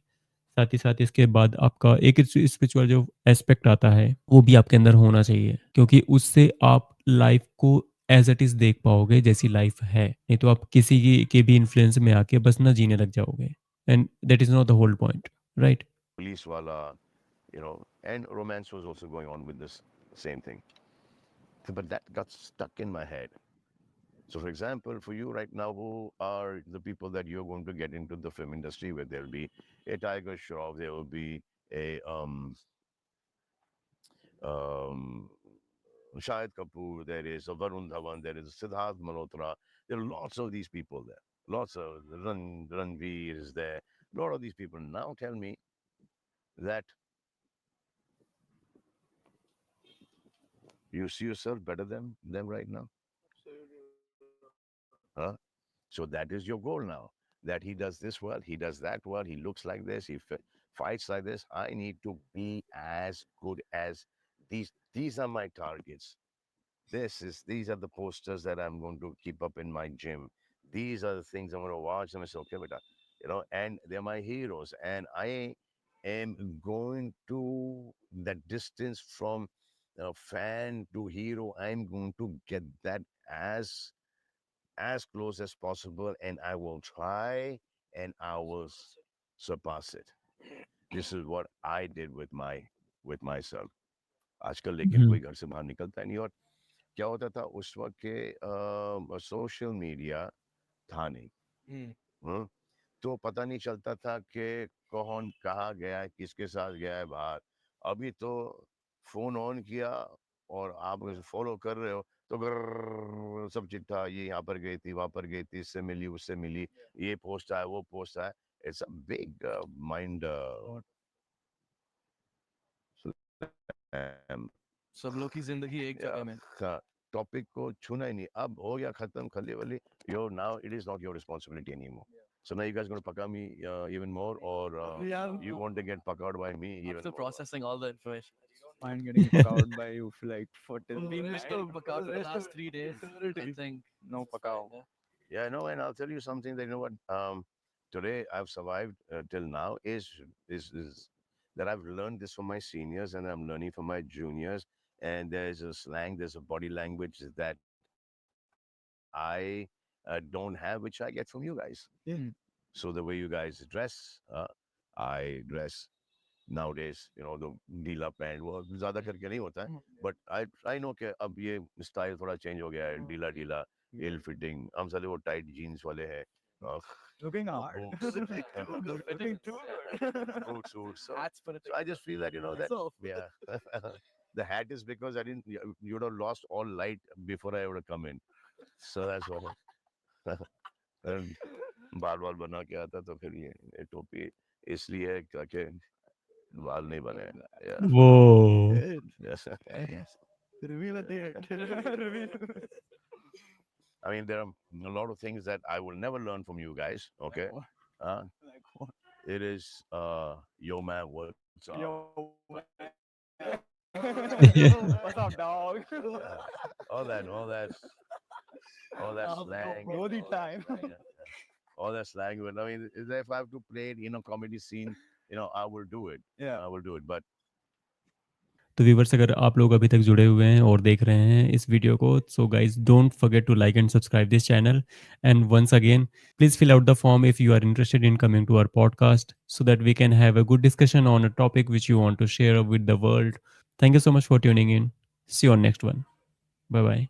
Speaker 3: साथ ही साथ इसके बाद आपका एक स्पिरिचुअल जो एस्पेक्ट आता है वो भी आपके अंदर होना चाहिए, क्योंकि उससे आप लाइफ को एज इट इज देख पाओगे जैसी लाइफ है. नहीं तो आप किसी की के भी इन्फ्लुएंस में आके बस ना जीने लग जाओगे, and that is not the whole point, right?
Speaker 2: police wala, and romance was also going on with this same thing. But that got stuck in my head. So, for example, for you right now, who are the people that you're going to get into the film industry with? There'll be a Tiger Shroff, there will be a um, Shahid Kapoor, there is a Varun Dhawan, there is Siddharth Malhotra. There are lots of these people there. Lots of Ranveer is there. A lot of these people. Now tell me that you see yourself better than them right now. Huh? So that is your goal now. That he does this well, he does that well, he looks like this, he fights like this. I need to be as good as these. These are my targets. These are the posters that I'm going to keep up in my gym. These are the things I'm going to watch. And I say, okay, beta, and they're my heroes. And I am going to that distance from fan to hero. I'm going to get that as close as possible, and I will try and I will surpass it. This is what I did with myself. आजकल लेकिन
Speaker 3: हम्म.
Speaker 2: कोई घर से बाहर निकलता नहीं, और क्या होता था उस वक्त के सोशल मीडिया था नहीं. हम्म, तो पता नहीं चलता था कि कौन कहाँ गया है, किसके साथ गया है बाहर. अभी तो फोन ऑन किया और आप फॉलो कर रहे हो तो सब चिट्ठा, ये यहाँ पर गई थी, वहां पर गई थी, इससे मिली, उससे मिली, ये पोस्ट आया, वो पोस्ट आया. इट्स अ बिग माइंड
Speaker 8: सब लोग की जिंदगी एक जगह में.
Speaker 2: टॉपिक को छूना ही नहीं. अब हो गया खत्म, खली वाली. Yo, now it is not your responsibility anymore. So now you guys going to paka me even more, or
Speaker 1: Yeah.
Speaker 2: you want to get pakad by me
Speaker 8: I'm
Speaker 2: even
Speaker 8: still
Speaker 2: more?
Speaker 8: processing all the information.
Speaker 4: Mind getting pakao by you for like for till
Speaker 8: Being getting pakao for the
Speaker 1: rest
Speaker 8: last
Speaker 1: of
Speaker 8: 3 days, I
Speaker 1: eternity.
Speaker 8: think.
Speaker 4: no pakao.
Speaker 2: Yeah, no, and I'll tell you something that today I've survived till now is that I've learned this from my seniors and I'm learning from my juniors. And there's a slang, there's a body language that I don't have, which I get from you guys.
Speaker 1: Yeah.
Speaker 2: So the way you guys dress, I dress nowadays, the ढीला pant वो ज्यादा करके नहीं होता है. But I know कि अब ये स्टाइल थोड़ा चेंज हो गया है, ढीला ढीला, इल फिटिंग. हम साले वो टाइट जीन्स वाले हैं,
Speaker 1: Looking hard.
Speaker 2: boots,
Speaker 1: Looking too good.
Speaker 2: boots, suits. So,
Speaker 8: Hats for the
Speaker 2: so I just feel that that
Speaker 1: So,
Speaker 2: yeah, the hat is because I didn't. You would have lost all light before I would have come in. So that's what. And बाल बाल बना के आता तो फिर ये टोपी इसलिए है ताकि बाल नहीं बने. Yeah.
Speaker 3: वो
Speaker 1: good.
Speaker 2: Yes.
Speaker 1: Yes. Reveal it there. Reveal.
Speaker 2: I mean, there are a lot of things that I will never learn from you guys. Okay. Uh,
Speaker 1: Like what?
Speaker 2: it is yo man, what's up?
Speaker 4: Yo,
Speaker 3: Yeah.
Speaker 4: what's up, dog?
Speaker 2: All that slang.
Speaker 1: Brody time.
Speaker 2: Yeah, all that slang. But I mean, if I have to play it in a comedy scene, I will do it.
Speaker 1: Yeah.
Speaker 2: I will do it. But
Speaker 3: तो viewers, अगर आप लोग अभी तक जुड़े हुए हैं और देख रहे हैं इस वीडियो को, so guys don't forget to like and subscribe this channel. And once again, please fill out the form if you are interested in coming to our podcast, so that we can have a good discussion on a topic which you want to share with the world. Thank you so much for tuning in. See you on next one. Bye bye.